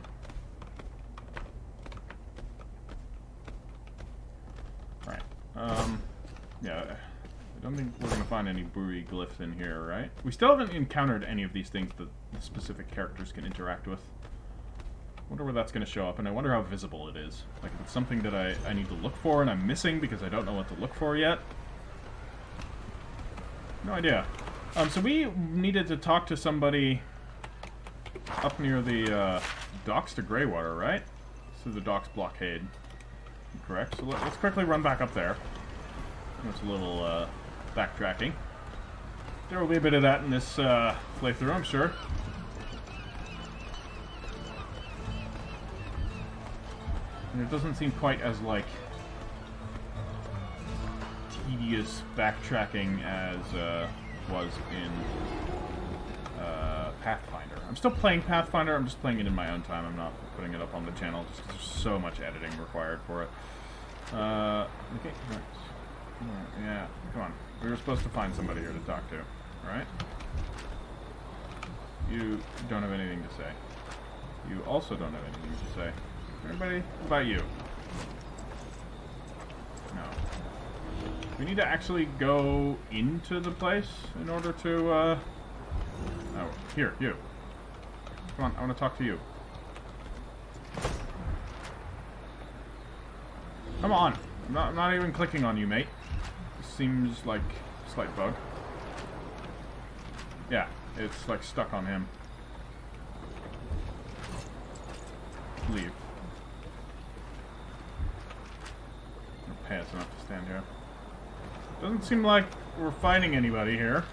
Speaker 1: Alright. Yeah. I don't think we're going to find any buoy glyphs in here, right? We still haven't encountered any of these things that the specific characters can interact with. Wonder where that's going to show up, and I wonder how visible it is. Like, if it's something that I need to look for and I'm missing because I don't know what to look for yet. No idea. So we needed to talk to somebody up near the docks to Greywater, right? So the docks blockade. Correct. So let's quickly run back up there. That's a little backtracking. There will be a bit of that in this playthrough, I'm sure. And it doesn't seem quite as, like, tedious backtracking as was in Pathfinder. I'm still playing Pathfinder, I'm just playing it in my own time. I'm not putting it up on the channel, just 'cause there's so much editing required for it. Okay, yeah, come on. We were supposed to find somebody here to talk to, alright? You don't have anything to say. You also don't have anything to say. Everybody, what about you? No. We need to actually go into the place in order to, Oh, here, you. Come on, I want to talk to you. Come on! I'm not even clicking on you, mate. This seems like a slight bug. Yeah, it's like stuck on him. Leave. Pay us enough to stand here. Doesn't seem like we're fighting anybody here.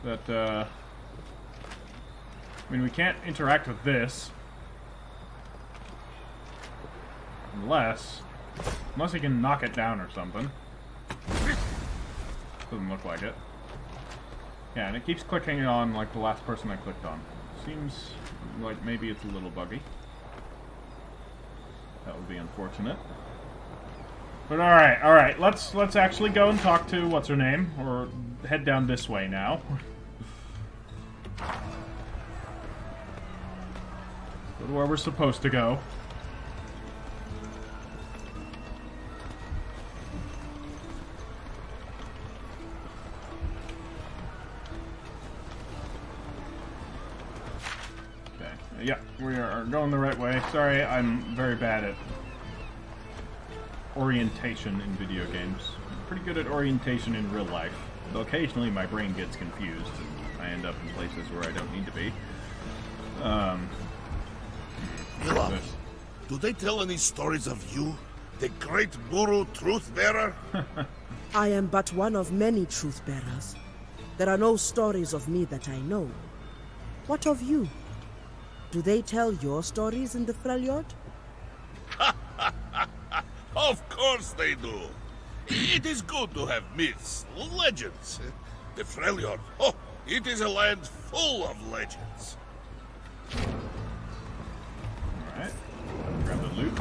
Speaker 1: That, I mean, we can't interact with this. Unless he can knock it down or something. Doesn't look like it. Yeah, and it keeps clicking on, like, the last person I clicked on. Seems like maybe it's a little buggy. That would be unfortunate. But alright, let's actually go and talk to what's her name, or head down this way now. Go to where we're supposed to go. Okay, yeah, we are going the right way. Sorry, I'm very bad at orientation in video games. I'm pretty good at orientation in real life, though occasionally my brain gets confused and I end up in places where I don't need to be.
Speaker 3: Do they tell any stories of you? The great guru Truthbearer?
Speaker 2: I am but one of many truth bearers. There are no stories of me that I know. What of you? Do they tell your stories in the Freljord?
Speaker 3: Of course they do. It is good to have myths, legends. The Freljord, oh, it is a land full of legends.
Speaker 1: Alright. Grab the loot.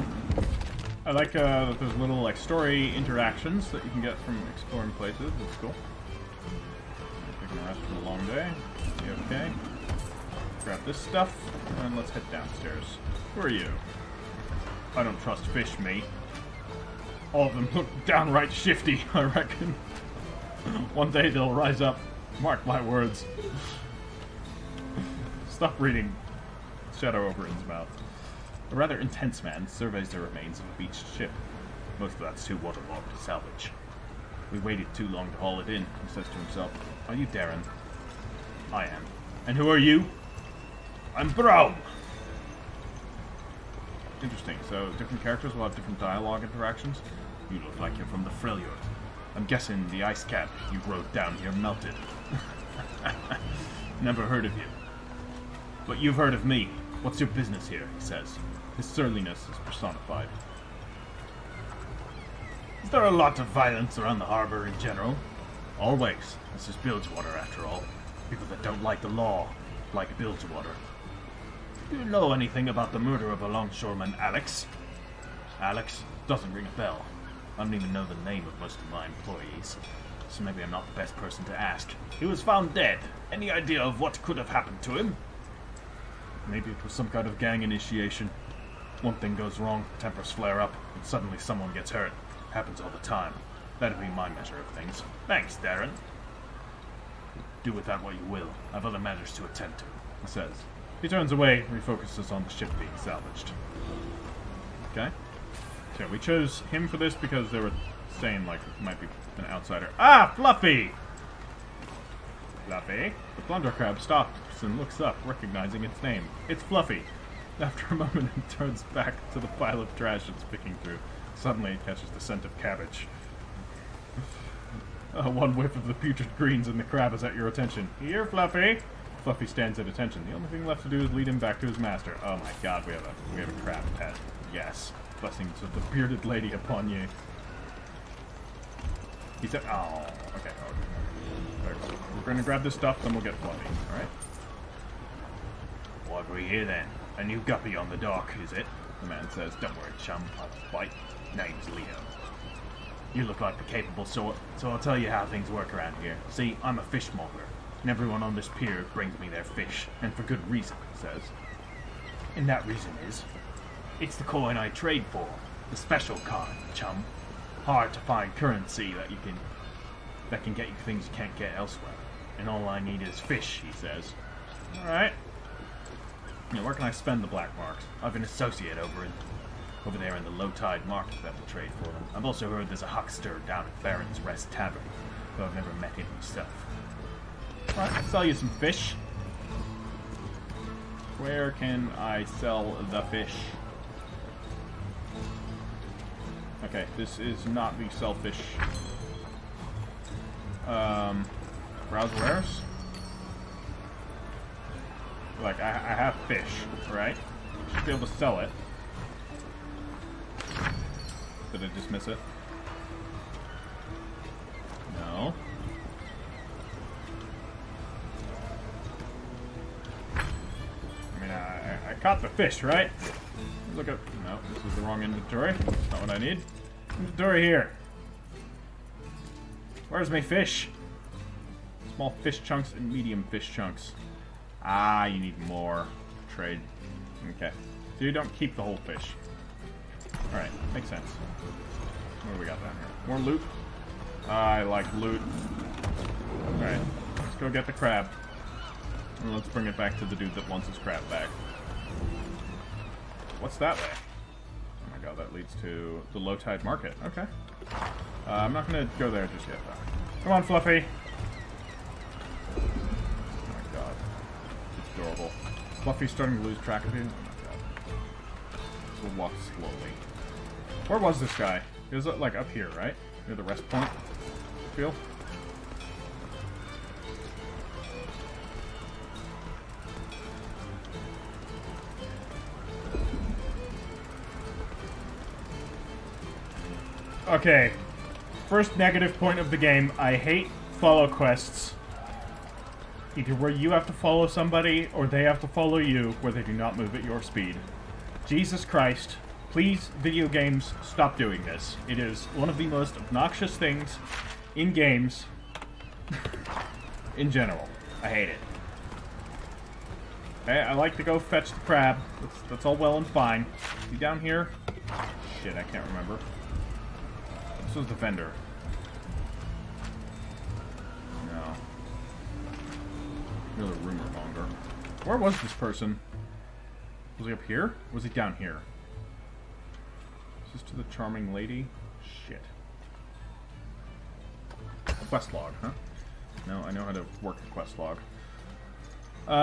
Speaker 1: I like that there's little like story interactions that you can get from exploring places. That's cool. Taking a rest from a long day. You okay? Grab this stuff, and let's head downstairs. Who are you? I don't trust fish, mate. All of them look downright shifty, I reckon. One day they'll rise up. Mark my words. Stop reading. Shadow over his mouth. A rather intense man surveys the remains of a beached ship. Most of that's too waterlogged to salvage. We waited too long to haul it in, he says to himself. Are you Darren? I am. And who are you? I'm Braum! Interesting, so different characters will have different dialogue interactions. You look like you're from the Freljord. I'm guessing the ice cap you rode down here melted. Never heard of you. But you've heard of me. What's your business here, he says. His surliness is personified. Is there a lot of violence around the harbor in general? Always. This is Bilgewater, after all. People that don't like the law, like Bilgewater. Do you know anything about the murder of a longshoreman, Alex? Alex? Doesn't ring a bell. I don't even know the name of most of my employees, so maybe I'm not the best person to ask. He was found dead. Any idea of what could have happened to him? Maybe it was some kind of gang initiation. One thing goes wrong, tempers flare up, and suddenly someone gets hurt. Happens all the time. That'd be my measure of things. Thanks, Darren. Do with that what you will. I've other matters to attend to, he says. He turns away, refocuses on the ship being salvaged. Okay. So we chose him for this because they were saying, like, it might be an outsider. Ah! Fluffy! Fluffy? The plunder crab stops and looks up, recognizing its name. It's Fluffy. After a moment, it turns back to the pile of trash it's picking through. Suddenly, it catches the scent of cabbage. One whiff of the putrid greens and the crab is at your attention. Here, Fluffy! Fluffy stands at attention. The only thing left to do is lead him back to his master. Oh my god, we have a crab pet. Yes. Blessings of the bearded lady upon you. He said, oh, okay. We're gonna grab this stuff, then we'll get Fluffy, alright? What we here then? A new guppy on the dock, is it? The man says, don't worry, chum, I'll bite. Name's Leo. You look like the capable sort, so I'll tell you how things work around here. See, I'm a fishmonger, and everyone on this pier brings me their fish, and for good reason, he says. And that reason is, it's the coin I trade for, the special kind, chum. Hard to find currency that can get you things you can't get elsewhere. And all I need is fish, he says. Alright. Now, where can I spend the black marks? I have an associate over there in the low tide market that will trade for them. I've also heard there's a huckster down at Baron's Rest Tavern, though I've never met him myself. Alright, I'll sell you some fish. Where can I sell the fish? Okay, this is not the selfish. Browse wares? Like, I have fish, right? Should be able to sell it. Did I dismiss it? No. I mean, I caught the fish, right? Look at... No, this is the wrong inventory. That's not what I need. Inventory here. Where's my fish? Small fish chunks and medium fish chunks. Ah, you need more. Trade. Okay. So you don't keep the whole fish. Alright, makes sense. What do we got down here? More loot? I like loot. Alright, let's go get the crab. And let's bring it back to the dude that wants his crab back. What's that way? Oh my god, that leads to the low tide market. Okay. I'm not gonna go there just yet, though. Come on, Fluffy! Oh my god. It's adorable. Fluffy's starting to lose track of you. Oh my god. So we'll walk slowly. Where was this guy? He was like up here, right? Near the rest point. Feel? Okay. First negative point of the game. I hate follow quests. Either where you have to follow somebody, or they have to follow you, where they do not move at your speed. Jesus Christ. Please, video games, stop doing this. It is one of the most obnoxious things in games in general. I hate it. Okay, I like to go fetch the crab. That's all well and fine. Is he down here? Shit, I can't remember. This was the vendor. No. Another rumor monger. Where was this person? Was he up here? Or was he down here? Is this to the charming lady? Shit. A quest log, huh? No, I know how to work the quest log. Small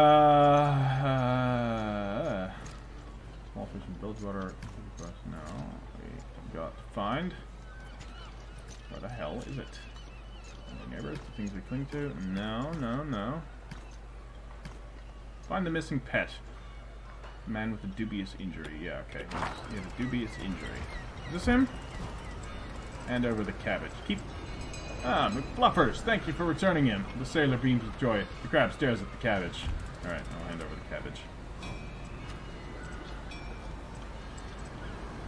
Speaker 1: fish in Bilgewater. No, we got to find. Where the hell is it? Any neighbors? The things we cling to? No, no, no. Find the missing pet. Man with a dubious injury. Yeah, okay. He has a dubious injury. Is this him? Hand over the cabbage. Keep. Ah, McBluffers! Thank you for returning him. The sailor beams with joy. The crab stares at the cabbage. Alright, I'll hand over the cabbage.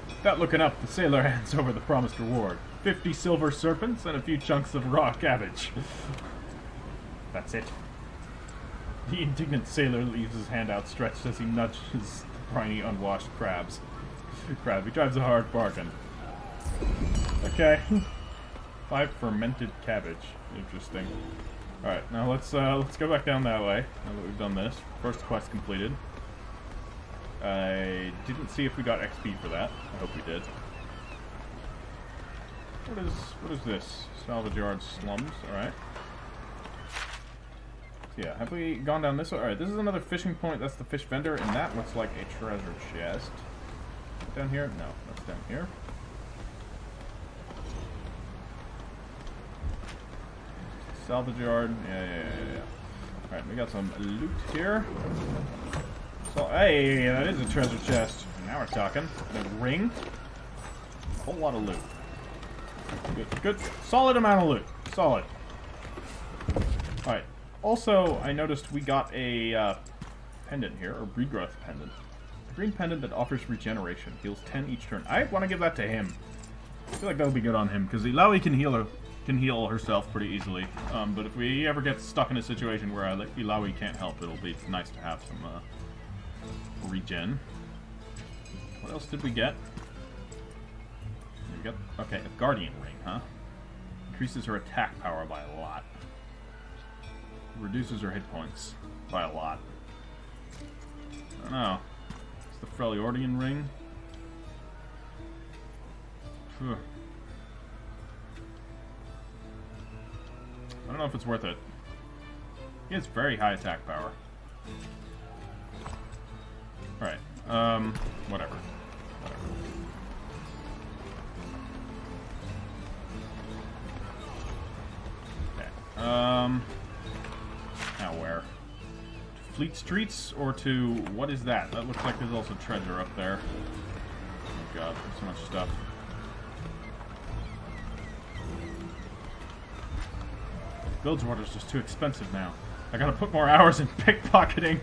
Speaker 1: Without looking up, the sailor hands over the promised reward. 50 silver serpents and a few chunks of raw cabbage. That's it. The indignant sailor leaves his hand outstretched as he nudges the briny, unwashed crabs. Crabby drives a hard bargain. Okay. 5 fermented cabbage. Interesting. Alright, now let's go back down that way, now that we've done this. First quest completed. I didn't see if we got XP for that. I hope we did. What is this? Salvage yard slums, alright. Yeah, have we gone down this way? Alright, this is another fishing point. That's the fish vendor, and that looks like a treasure chest. Down here? No, that's down here. Salvage yard. Yeah. Alright, we got some loot here. So, hey, that is a treasure chest. Now we're talking. And a ring. A whole lot of loot. Good. Solid amount of loot. Solid. Alright. Also, I noticed we got a pendant here, or regrowth pendant. A green pendant that offers regeneration. Heals 10 each turn. I want to give that to him. I feel like that'll be good on him, because Ilaoi can heal herself pretty easily. But if we ever get stuck in a situation where Ilaoi can't help, it'll be nice to have some regen. What else did we get? We got, okay, a guardian ring, huh? Increases her attack power by a lot. Reduces her hit points by a lot. I don't know. It's the Freljordian ring. Phew. I don't know if it's worth it. He has very high attack power. Alright, whatever. Okay, now where? To Fleet Streets, or to, what is that? That looks like there's also treasure up there. Oh god, there's so much stuff. Bilgewater's just too expensive now. I gotta put more hours in pickpocketing.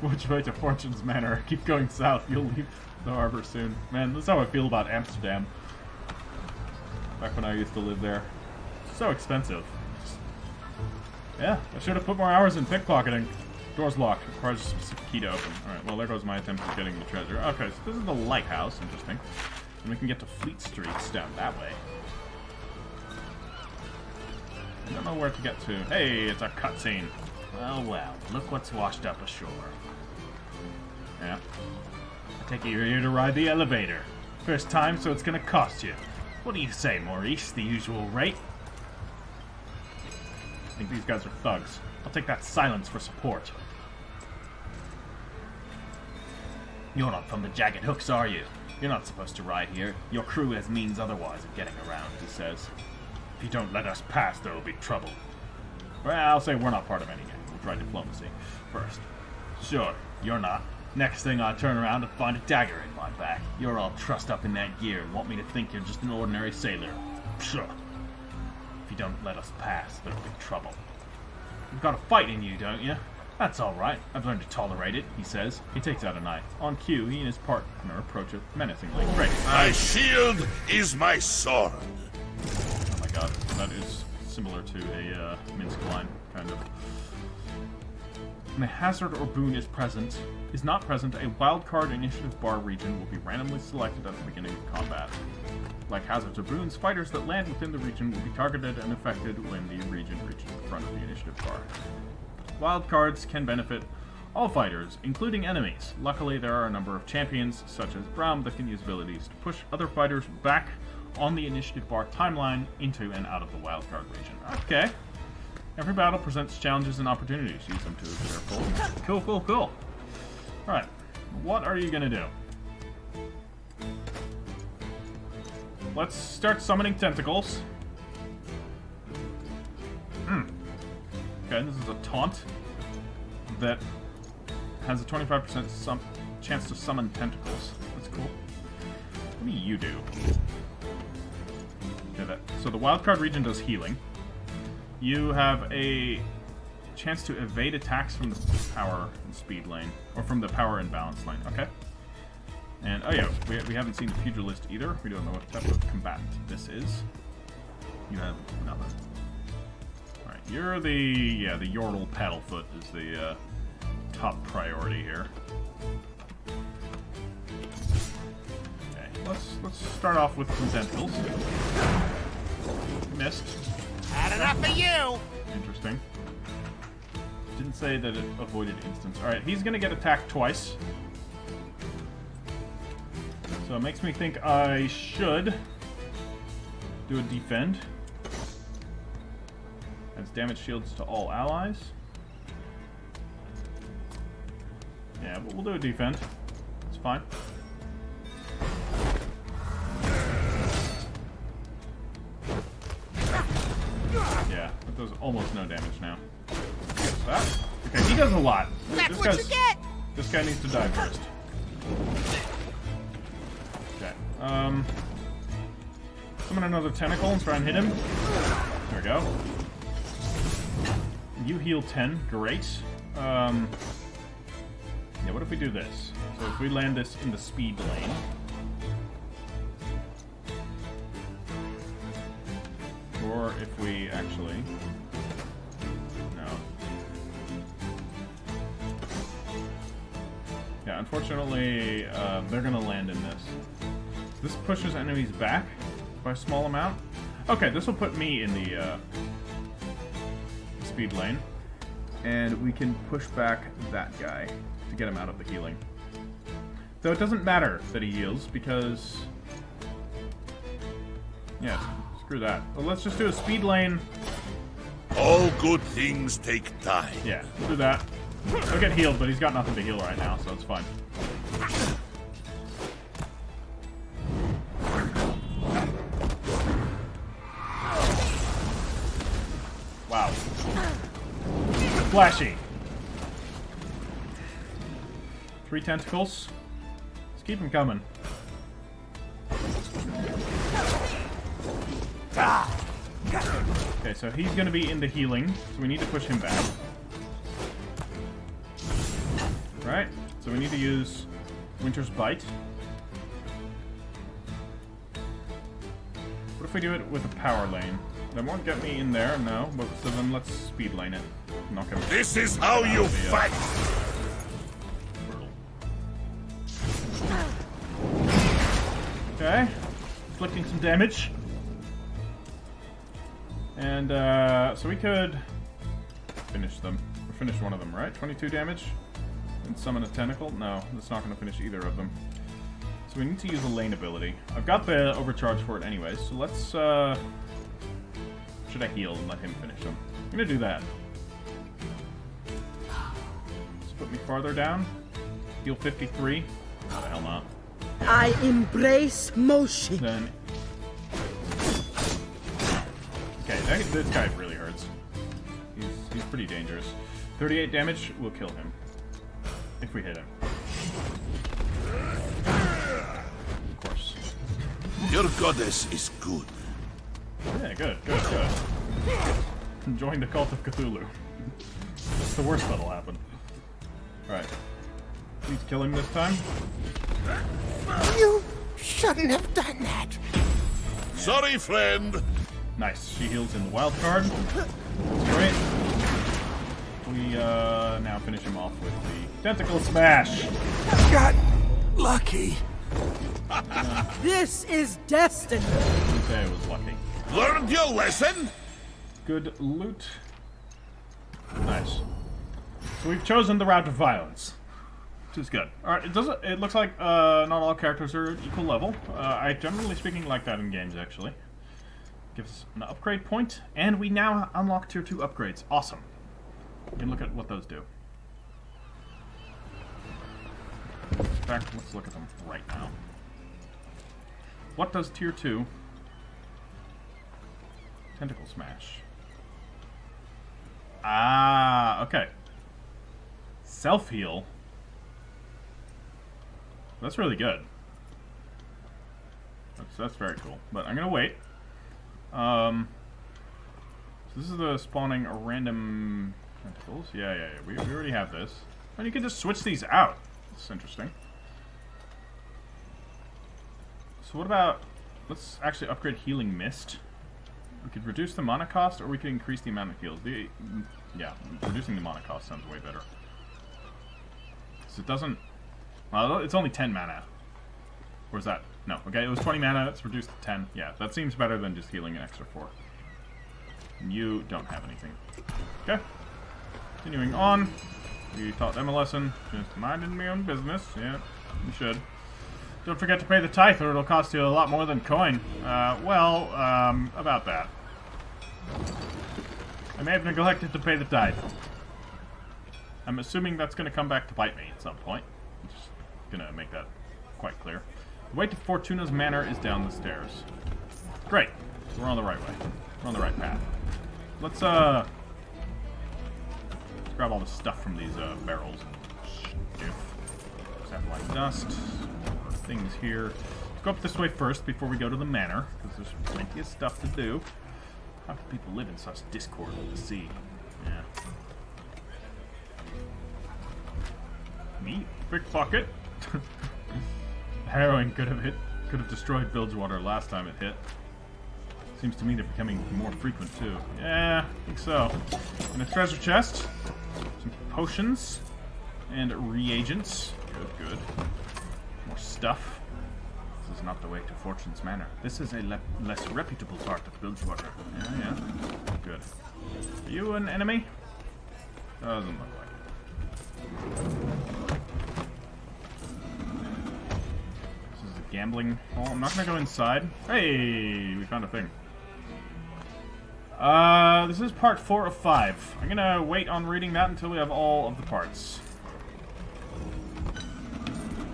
Speaker 1: Which way to Fortune's Manor? Keep going south, you'll leave the harbor soon. Man, this is how I feel about Amsterdam. Back when I used to live there. It's so expensive. Yeah, I should have put more hours in pickpocketing. Door's locked. Requires a specific key to open. Alright, well there goes my attempt at getting the treasure. Okay, so this is the lighthouse. Interesting. And we can get to Fleet Streets down that way. I don't know where to get to. Hey, it's a cutscene. Well, look what's washed up ashore. Yeah. I take it you're here to ride the elevator. First time, so it's gonna cost you. What do you say, Maurice? The usual rate? I think these guys are thugs. I'll take that silence for support. You're not from the Jagged Hooks, are you? You're not supposed to ride here. Your crew has means otherwise of getting around, he says. If you don't let us pass, there will be trouble. Well, I'll say we're not part of any gang. We'll try diplomacy first. Sure, you're not. Next thing I turn around to find a dagger in my back. You're all trussed up in that gear and want me to think you're just an ordinary sailor. Pshaw. If you don't let us pass, there'll be trouble. You've got a fight in you, don't you? That's alright. I've learned to tolerate it, he says. He takes out a knife. On cue, he and his partner approach it menacingly. Great.
Speaker 3: My shield is my sword.
Speaker 1: Oh my god. That is similar to a Minsk line, kind of. When a hazard or boon is not present, a wildcard initiative bar region will be randomly selected at the beginning of combat. Like hazards or boons, fighters that land within the region will be targeted and affected when the region reaches the front of the initiative bar. Wildcards can benefit all fighters, including enemies. Luckily, there are a number of champions, such as Braum, that can use abilities to push other fighters back on the initiative bar timeline into and out of the wildcard region. Okay. Every battle presents challenges and opportunities. Use them to their full. Cool. Alright. What are you gonna do? Let's start summoning tentacles. Okay, this is a taunt that has a 25% chance to summon tentacles. That's cool. What do you do? Okay, so the wildcard region does healing. You have a chance to evade attacks from the power and speed lane, or from the power and balance lane. Okay. And, oh yeah, we haven't seen the pugilist either. We don't know what type of combatant this is. You have nothing. Alright, you're the Yordle Paddlefoot is the top priority here. Okay, let's start off with some tentacles. Missed.
Speaker 4: Had enough of you!
Speaker 1: Interesting. Didn't say that it avoided instance. Alright, he's gonna get attacked twice. So it makes me think I should do a defend. Adds damage shields to all allies. Yeah, but we'll do a defend. It's fine. Yeah, that does almost no damage now. That? Okay, he does a lot.
Speaker 4: That's what you get!
Speaker 1: This guy needs to die first. Okay. Summon another tentacle and try and hit him. There we go. You heal 10. Great. Yeah, what if we do this? So if we land this in the speed lane. Or if we actually... No. Yeah, unfortunately, they're gonna land in this. This pushes enemies back by a small amount. Okay, this will put me in the speed lane. And we can push back that guy to get him out of the healing. Though it doesn't matter that he heals, because... Yeah, screw that. Well, let's just do a speed lane.
Speaker 3: All good things take time.
Speaker 1: Yeah, do that. He'll get healed, but he's got nothing to heal right now, so it's fine. Wow. Flashy. 3 tentacles. Let's keep him coming. Okay, so he's going to be in the healing, so we need to push him back. Right, so we need to use Winter's Bite. What if we do it with a power lane? That won't get me in there, no, but so then let's speed lane it. Knock him.
Speaker 3: This is how you fight!
Speaker 1: Okay, inflicting some damage. And, so we could finish them. Or finish one of them, right? 22 damage? And summon a tentacle? No, that's not going to finish either of them. So we need to use a lane ability. I've got the overcharge for it anyway, so let's, should I heal and let him finish them? I'm going to do that. Let's put me farther down. Heal 53. Oh, the hell not.
Speaker 2: I embrace motion.
Speaker 1: Then... Okay, this guy really hurts. He's pretty dangerous. 38 damage will kill him. If we hit him.
Speaker 3: Your goddess is good.
Speaker 1: Yeah, good. Join the cult of Cthulhu. That's the worst that'll happen. Alright. Please kill him this time.
Speaker 4: You shouldn't have done that.
Speaker 3: Sorry, friend.
Speaker 1: Nice. She heals in the wild card. That's great. We now finish him off with the tentacle smash.
Speaker 4: Got lucky.
Speaker 2: This is destiny.
Speaker 1: Okay, I was lucky.
Speaker 3: Learned your lesson?
Speaker 1: Good loot. Nice. So we've chosen the route of violence, which is good. All right. It looks like not all characters are equal level. I generally speaking like that in games actually. Gives us an upgrade point, and we now unlock tier 2 upgrades. Awesome. We can look at what those do. In fact, let's look at them right now. What does tier 2 tentacle smash? Ah, okay. Self-heal. That's really good. That's very cool. But I'm gonna wait. So this is the spawning random tentacles. Yeah. We already have this. And you can just switch these out. That's interesting. So what about... Let's actually upgrade Healing Mist. We could reduce the mana cost, or we could increase the amount of heals. Yeah, reducing the mana cost sounds way better. So it doesn't... Well, it's only 10 mana. Or is that... No, okay, it was 20 mana, it's reduced to 10. Yeah, that seems better than just healing an extra 4. And you don't have anything. Okay. Continuing on. We taught them a lesson. Just minding my own business. Yeah, you should. Don't forget to pay the tithe, or it'll cost you a lot more than coin. About that. I may have neglected to pay the tithe. I'm assuming that's going to come back to bite me at some point. I'm just going to make that quite clear. The way to Fortuna's Manor is down the stairs. Great. So we're on the right way. We're on the right path. Let's grab all the stuff from these barrels. Sapphire dust. Things here. Let's go up this way first before we go to the manor, because there's plenty of stuff to do. How can people live in such discord with the sea? Yeah. Me? Pickpocket? Heroin could have destroyed Bilgewater last time it hit. Seems to me they're becoming more frequent too. Yeah, I think so. And a treasure chest, some potions, and reagents. Good. More stuff. This is not the way to Fortune's Manor. This is a less reputable part of Bilgewater. Yeah. Good. Are you an enemy? Doesn't look like it. This is a gambling hall. I'm not gonna go inside. Hey, we found a thing. This is part 4 of 5. I'm gonna wait on reading that until we have all of the parts.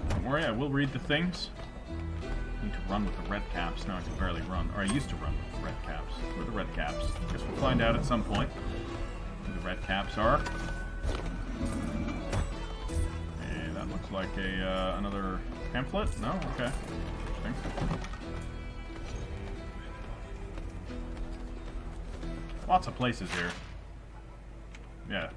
Speaker 1: Don't worry, I will read the things. I need to run with the red caps. Now I can barely run. Or I used to run with the red caps. Where are the red caps? Guess we'll find out at some point who the red caps are. Hey, that looks like a another pamphlet? No? Okay. Interesting. Lots of places here. Yeah.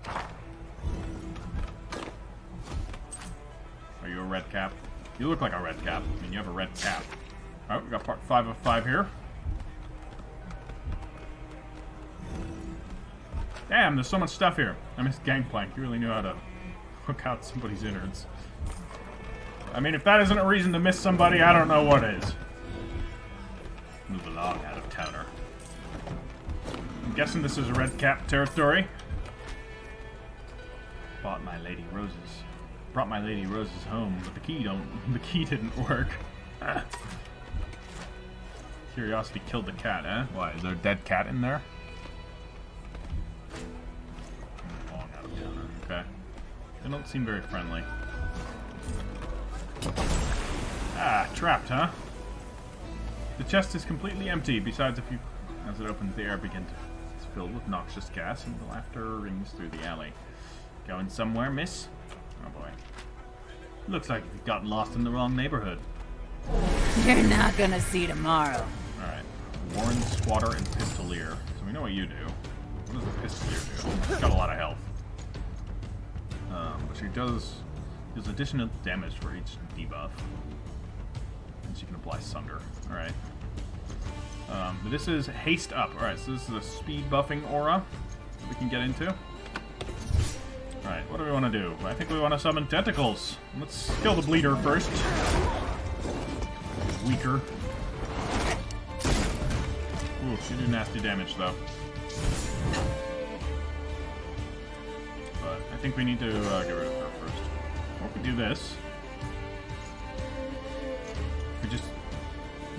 Speaker 1: Are you a red cap? You look like a red cap. I mean, you have a red cap. Alright, we got part 5 of 5 here. Damn, there's so much stuff here. I miss Gangplank. You really knew how to hook out somebody's innards. I mean, if that isn't a reason to miss somebody, I don't know what is. Move along, out of towner. I'm guessing this is a red cap territory. Brought my lady roses home, but the key didn't work. Curiosity killed the cat, eh? Why, is there a dead cat in there? Long out of towner, okay. They don't seem very friendly. Ah, trapped, huh? The chest is completely empty, besides a few... As it opens, the air begins to... It's filled with noxious gas, and the laughter rings through the alley. Going somewhere, miss? Oh boy. Looks like you've gotten lost in the wrong neighborhood.
Speaker 5: You're not gonna see tomorrow.
Speaker 1: Alright. Warren, Squatter, and Pistolier. So we know what you do. What does the Pistolier do? She's got a lot of health. But she does additional damage for each debuff. And she can apply Sunder. Alright. But this is Haste Up. Alright, so this is a speed buffing aura that we can get into. Alright, what do we want to do? I think we want to summon tentacles. Let's kill the bleeder first. Weaker. Ooh, she did nasty damage though. But I think we need to get rid of her first. Or if we do this. We just...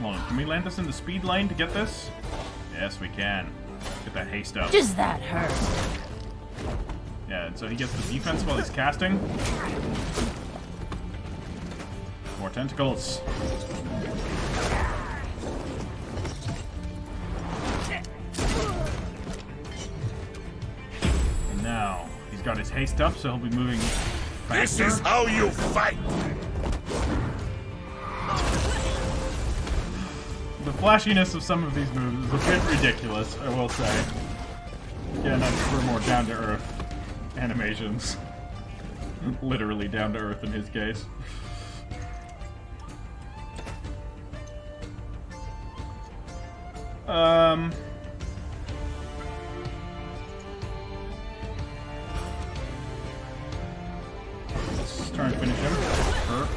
Speaker 1: Hold on, can we land this in the speed lane to get this? Yes, we can. Get that haste up.
Speaker 5: Does that hurt?
Speaker 1: Yeah, and so he gets the defense while he's casting. More tentacles. And now, he's got his haste up, so he'll be moving faster.
Speaker 3: This is how you fight!
Speaker 1: The flashiness of some of these moves is a bit ridiculous, I will say. Again, that's for more down-to-earth animations. Literally down-to-earth in his case. Let's try and finish him. Her.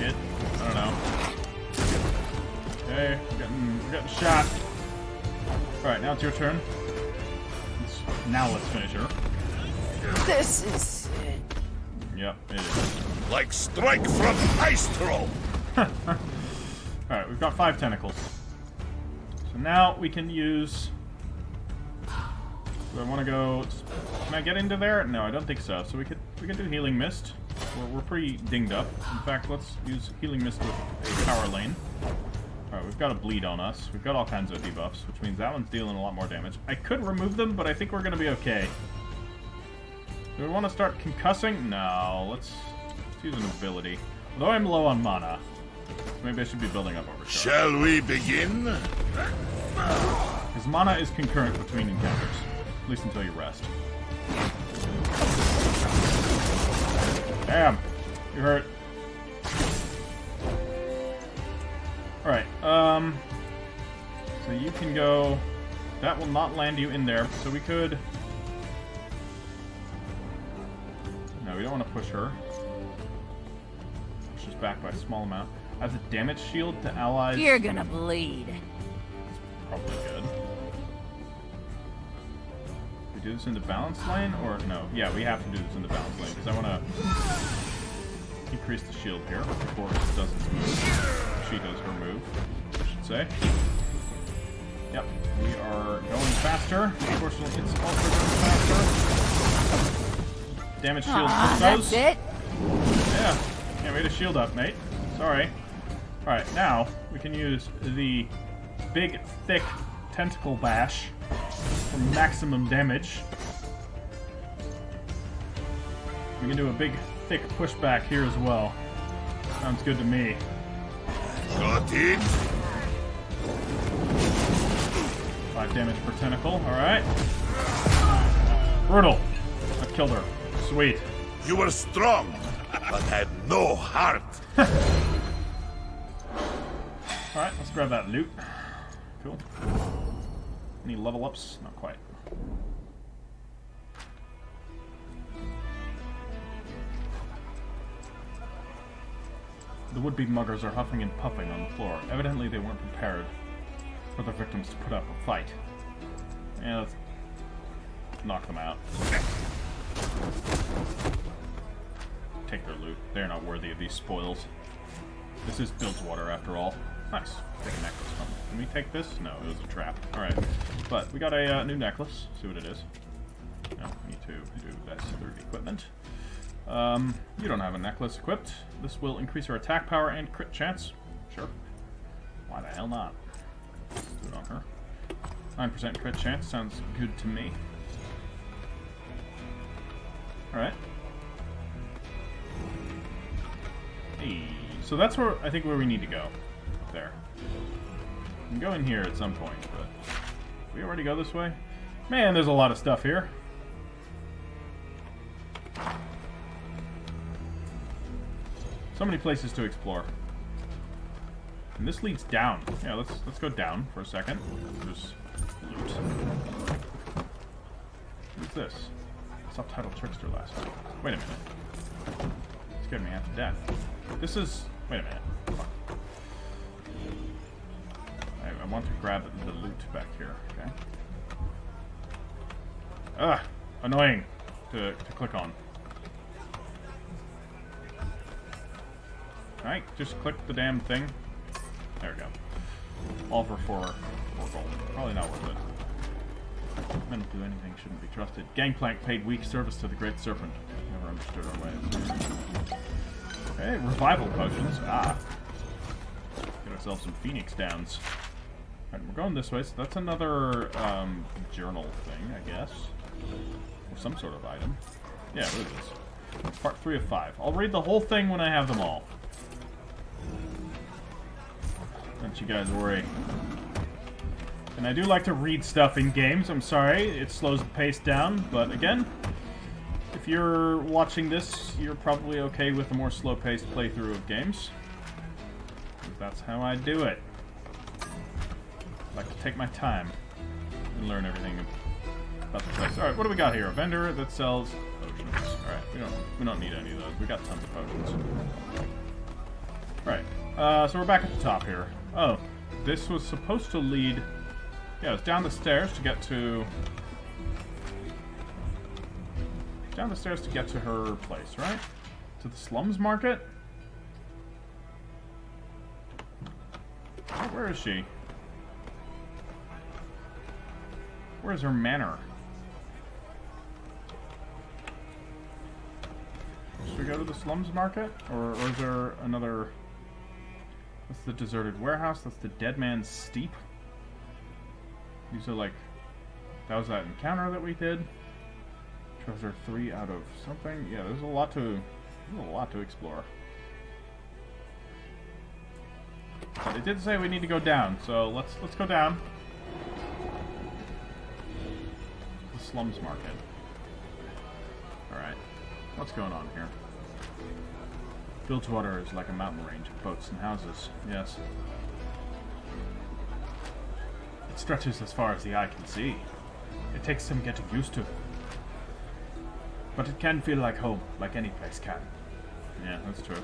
Speaker 1: It. I don't know. Okay, we're getting shot. Alright, now it's your turn. Now let's finish her.
Speaker 5: This is it.
Speaker 1: Yep, it is.
Speaker 3: Like strike from ice throw!
Speaker 1: Alright, we've got 5 tentacles. So now we can use... Do I want to go... Can I get into there? No, I don't think so. So we could do Healing Mist. We're pretty dinged up. In fact, let's use Healing Mist with a power lane. Alright, we've got a bleed on us. We've got all kinds of debuffs, which means that one's dealing a lot more damage. I could remove them, but I think we're going to be okay. Do we want to start concussing? No, let's use an ability. Although I'm low on mana, maybe I should be building up Overcharge.
Speaker 3: Shall we begin?
Speaker 1: His mana is concurrent between encounters, at least until you rest. Damn, you hurt. Alright, so you can go... That will not land you in there, so we could... No, we don't want to push her. Push us back by a small amount. Adds a damage shield to allies.
Speaker 5: You're gonna bleed.
Speaker 1: Probably good. We do this in the balance lane, or no? Yeah, we have to do this in the balance lane, because I want to increase the shield here before it does its move. She does her move, I should say. Yep, we are going faster. Unfortunately, it's also going faster. Damage shield for those.
Speaker 5: That's it?
Speaker 1: Yeah, we had a shield up, mate. Sorry. Alright, now we can use the big, thick tentacle bash for maximum damage. We can do a big, thick pushback here as well. Sounds good to me.
Speaker 3: Got it?
Speaker 1: 5 damage per tentacle, alright. Brutal. That killed her. Sweet.
Speaker 3: You were strong, but had no heart.
Speaker 1: Alright, let's grab that loot. Cool. Any level ups? Not quite. The would-be muggers are huffing and puffing on the floor. Evidently they weren't prepared for their victims to put up a fight. Yeah, let's knock them out. Take their loot. They're not worthy of these spoils. This is Bilgewater, after all. Nice. Take a necklace from it. Can we take this? No, it was a trap. Alright. But we got a new necklace. See what it is. No, we need to do this through equipment. You don't have a necklace equipped. This will increase your attack power and crit chance. Sure. Why the hell not? Let's do it on her. 9% crit chance. Sounds good to me. Alright. Hey. So that's where I think where we need to go. there. We can go in here at some point, but... we already go this way? Man, there's a lot of stuff here. So many places to explore. And this leads down. Yeah, let's go down for a second. There's loot. What's this? Subtitle Trickster last night. Wait a minute. Scared me half to death. This is... wait a minute. I want to grab the loot back here, okay? Ugh! Annoying to click on. Alright, just click the damn thing. There we go. All for 4 gold. Probably not worth it. Men who do anything shouldn't be trusted. Gangplank paid weak service to the Great Serpent. Never understood our ways. Okay, revival potions. Ah. Get ourselves some Phoenix Downs. Alright, we're going this way, so that's another journal thing, I guess. Or some sort of item. Yeah, what is this? Part 3 of 5. I'll read the whole thing when I have them all. Don't you guys worry. And I do like to read stuff in games. I'm sorry, it slows the pace down, but again, if you're watching this, you're probably okay with a more slow-paced playthrough of games. That's how I do it. I like to take my time and learn everything about the place. Alright, what do we got here? A vendor that sells potions. Alright, we don't need any of those. We got tons of potions. Alright, so we're back at the top here. Oh, this was supposed to lead... yeah, it's down the stairs to get to... down the stairs to get to her place, right? To the slums market? Where is she? Where's her manor? Should we go to the slums market? Or is there another... that's the deserted warehouse. That's the Dead Man's Steep. These are like... that was that encounter that we did. Treasure 3 out of something. Yeah, there's a lot to explore. But it did say we need to go down, so let's go down. The slums market. Alright. What's going on here? Bilgewater is like a mountain range of boats and houses. Yes. It stretches as far as the eye can see. It takes some getting used to. But it can feel like home, like any place can. Yeah, that's true.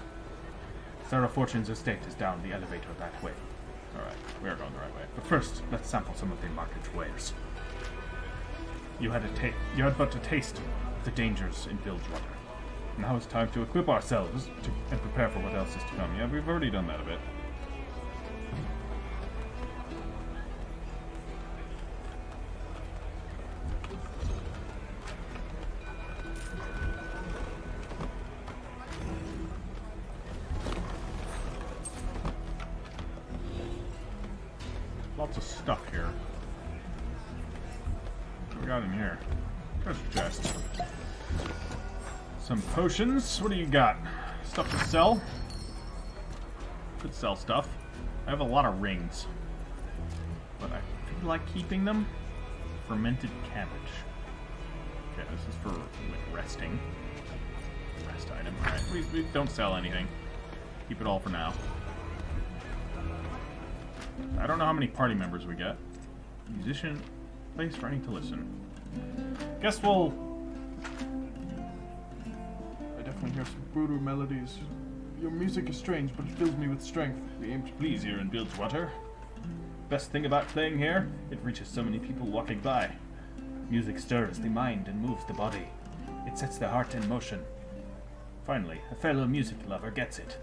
Speaker 1: Sarah Fortune's estate is down the elevator that way. Alright, we are going the right way. But first, let's sample some of the market wares. You had but a taste of the dangers in Bilgewater. Now it's time to equip ourselves and prepare for what else is to come. Yeah, we've already done that a bit. Lots of stuff here. What do we got in here? Treasure chest. Some potions. What do you got? Stuff to sell? Could sell stuff. I have a lot of rings. But I feel like keeping them. Fermented cabbage. Okay, this is for like resting. Rest item. Alright, we don't sell anything. Keep it all for now. I don't know how many party members we get. Musician, place ready to listen. Guess we'll... I definitely hear some brutal melodies. Your music is strange, but it fills me with strength. We aim to please here in Bilgewater. Best thing about playing here, it reaches so many people walking by. Music stirs the mind and moves the body. It sets the heart in motion. Finally, a fellow music lover gets it.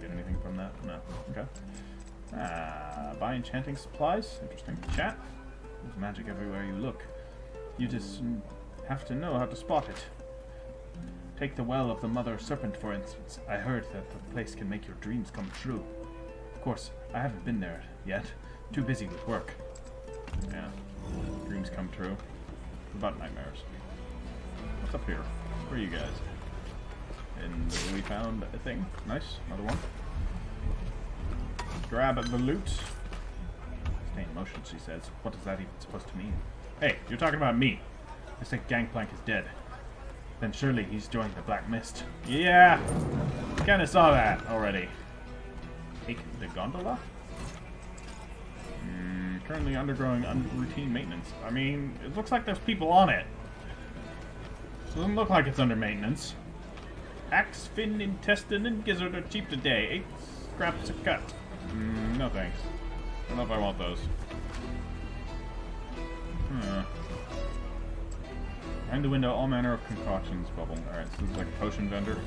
Speaker 1: Get anything from that? No. Okay. Buy enchanting supplies. Interesting. Chat. There's magic everywhere you look. You just have to know how to spot it. Take the well of the Mother Serpent, for instance. I heard that the place can make your dreams come true. Of course, I haven't been there yet. Too busy with work. Yeah. Dreams come true. What about nightmares? What's up here? Where are you guys? And we found a thing. Nice. Another one. Grab the loot. Stay in motion, she says. What is that even supposed to mean? Hey, you're talking about me. I say Gangplank is dead. Then surely he's joined the Black Mist. Yeah! Kinda saw that already. Take the gondola? Currently undergoing routine maintenance. I mean, it looks like there's people on it. Doesn't look like it's under maintenance. Axe, fin, intestine, and gizzard are cheap today. 8 scraps a cut. No thanks. I don't know if I want those. Behind the window, all manner of concoctions bubble. Alright, so this is like a potion vendor.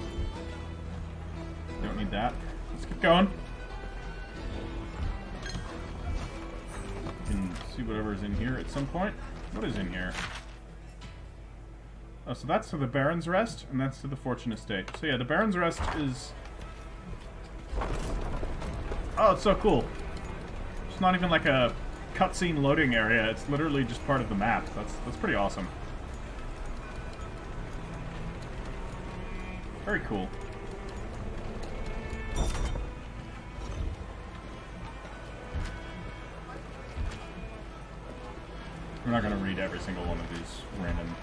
Speaker 1: Don't need that. Let's keep going. Can see whatever's in here at some point. What is in here? Oh, so that's to the Baron's Rest, and that's to the Fortune Estate. So yeah, the Baron's Rest is... Oh, it's so cool. It's not even like a cutscene loading area. It's literally just part of the map. That's pretty awesome. Very cool. We're not going to read every single one of these random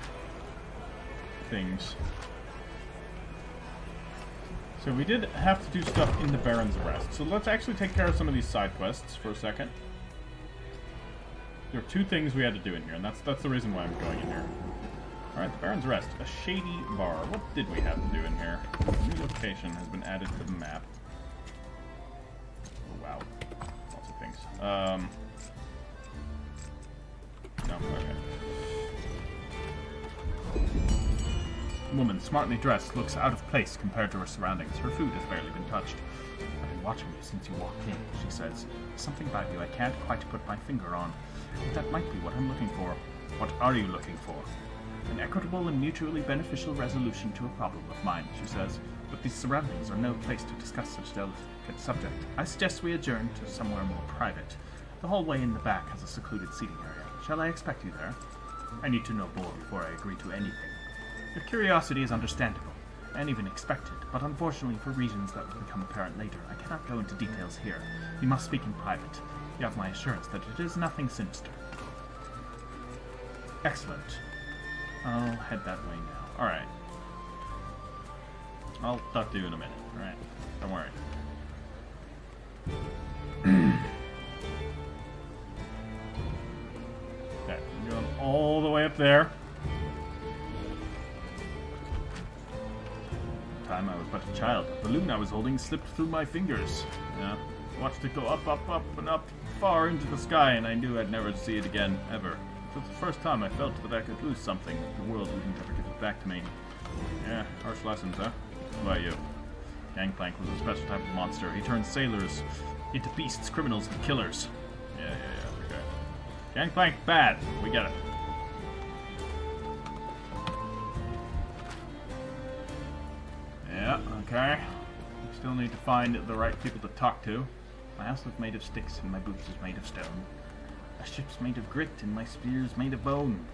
Speaker 1: things. So we did have to do stuff in the Baron's Rest. So let's actually take care of some of these side quests for a second. There are 2 things we had to do in here, and that's the reason why I'm going in here. Alright, the Baron's Rest. A shady bar. What did we have to do in here? A new location has been added to the map. Oh, wow. Lots of things. No, okay. Woman, smartly dressed, looks out of place compared to her surroundings. Her food has barely been touched. I've been watching you since you walked in, she says. Something about you I can't quite put my finger on. But that might be what I'm looking for. What are you looking for? An equitable and mutually beneficial resolution to a problem of mine, she says. But these surroundings are no place to discuss such delicate subject. I suggest we adjourn to somewhere more private. The hallway in the back has a secluded seating area. Shall I expect you there? I need to know more before I agree to anything. Your curiosity is understandable, and even expected, but unfortunately for reasons that will become apparent later, I cannot go into details here. We must speak in private. You have my assurance that it is nothing sinister. Excellent. I'll head that way now. Alright. I'll talk to you in a minute. Alright. Don't worry. Okay, I'm going all the way up there. Time I was but a child. The balloon I was holding slipped through my fingers. Yeah. Watched it go up, up, up, and up, far into the sky, and I knew I'd never see it again, ever. It was the first time I felt that I could lose something, that the world wouldn't ever give it back to me. Yeah, harsh lessons, huh? What about you? Gangplank was a special type of monster. He turned sailors into beasts, criminals, and killers. Yeah, okay. Gangplank, bad. We get it. Yeah, okay. We still need to find the right people to talk to. My house was made of sticks and my boots is made of stone. My ship's made of grit and my spear's made of bone.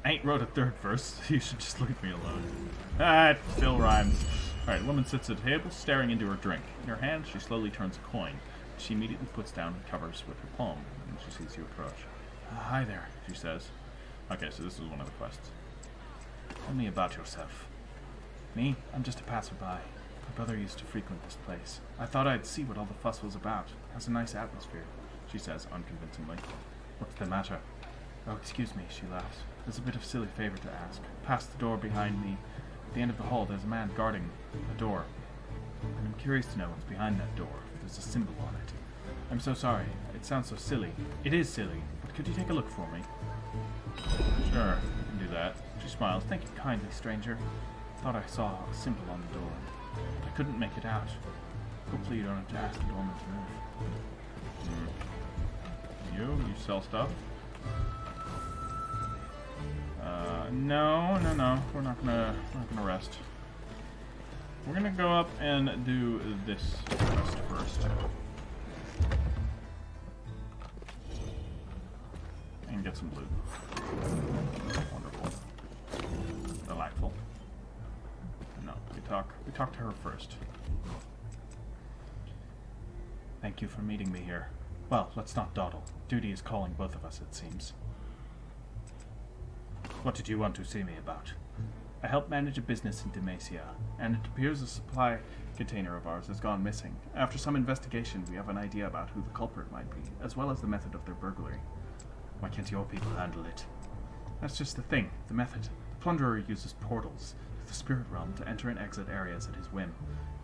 Speaker 1: I ain't wrote a 3rd verse, so you should just leave me alone. Ah, it still rhymes. Alright, woman sits at a table, staring into her drink. In her hand, she slowly turns a coin. She immediately puts down and covers with her palm when she sees you approach. Hi there, she says. Okay, so this is one of the quests. Tell me about yourself. Me? I'm just a passerby. My brother used to frequent this place. I thought I'd see what all the fuss was about. It has a nice atmosphere, she says unconvincingly. What's the matter? Oh, excuse me, she laughs. There's a bit of silly favor to ask. Past the door behind me, at the end of the hall, there's a man guarding a door. And I'm curious to know what's behind that door. There's a symbol on it. I'm so sorry. It sounds so silly. It is silly, but could you take a look for me? Sure, I can do that. She smiles. Thank you kindly, stranger. Thought I saw a symbol on the door, but I couldn't make it out. Hopefully you don't have to ask the doorman to move. You sell stuff? No. We're not gonna rest. We're gonna go up and do this quest first. And get some loot. Wonderful. Delightful. No, we talk to her first. Thank you for meeting me here. Well, let's not dawdle. Duty is calling both of us, it seems. What did you want to see me about? I help manage a business in Demacia, and it appears a supply container of ours has gone missing. After some investigation, we have an idea about who the culprit might be, as well as the method of their burglary. Why can't your people handle it? That's just the thing, the method. The plunderer uses portals to the spirit realm to enter and exit areas at his whim.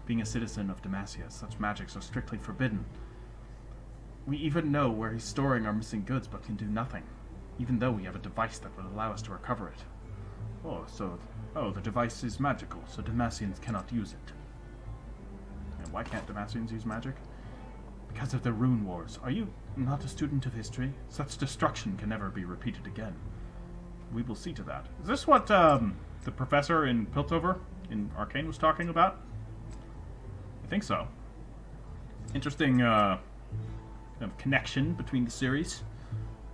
Speaker 1: Being a citizen of Demacia, such magics are strictly forbidden. We even know where he's storing our missing goods, but can do nothing, even though we have a device that would allow us to recover it. Oh, the device is magical, so Demacians cannot use it. And why can't Demacians use magic? Because of the Rune Wars. Are you not a student of history? Such destruction can never be repeated again. We will see to that. Is this what the professor in Piltover in Arcane was talking about? I think so. Interesting connection between the series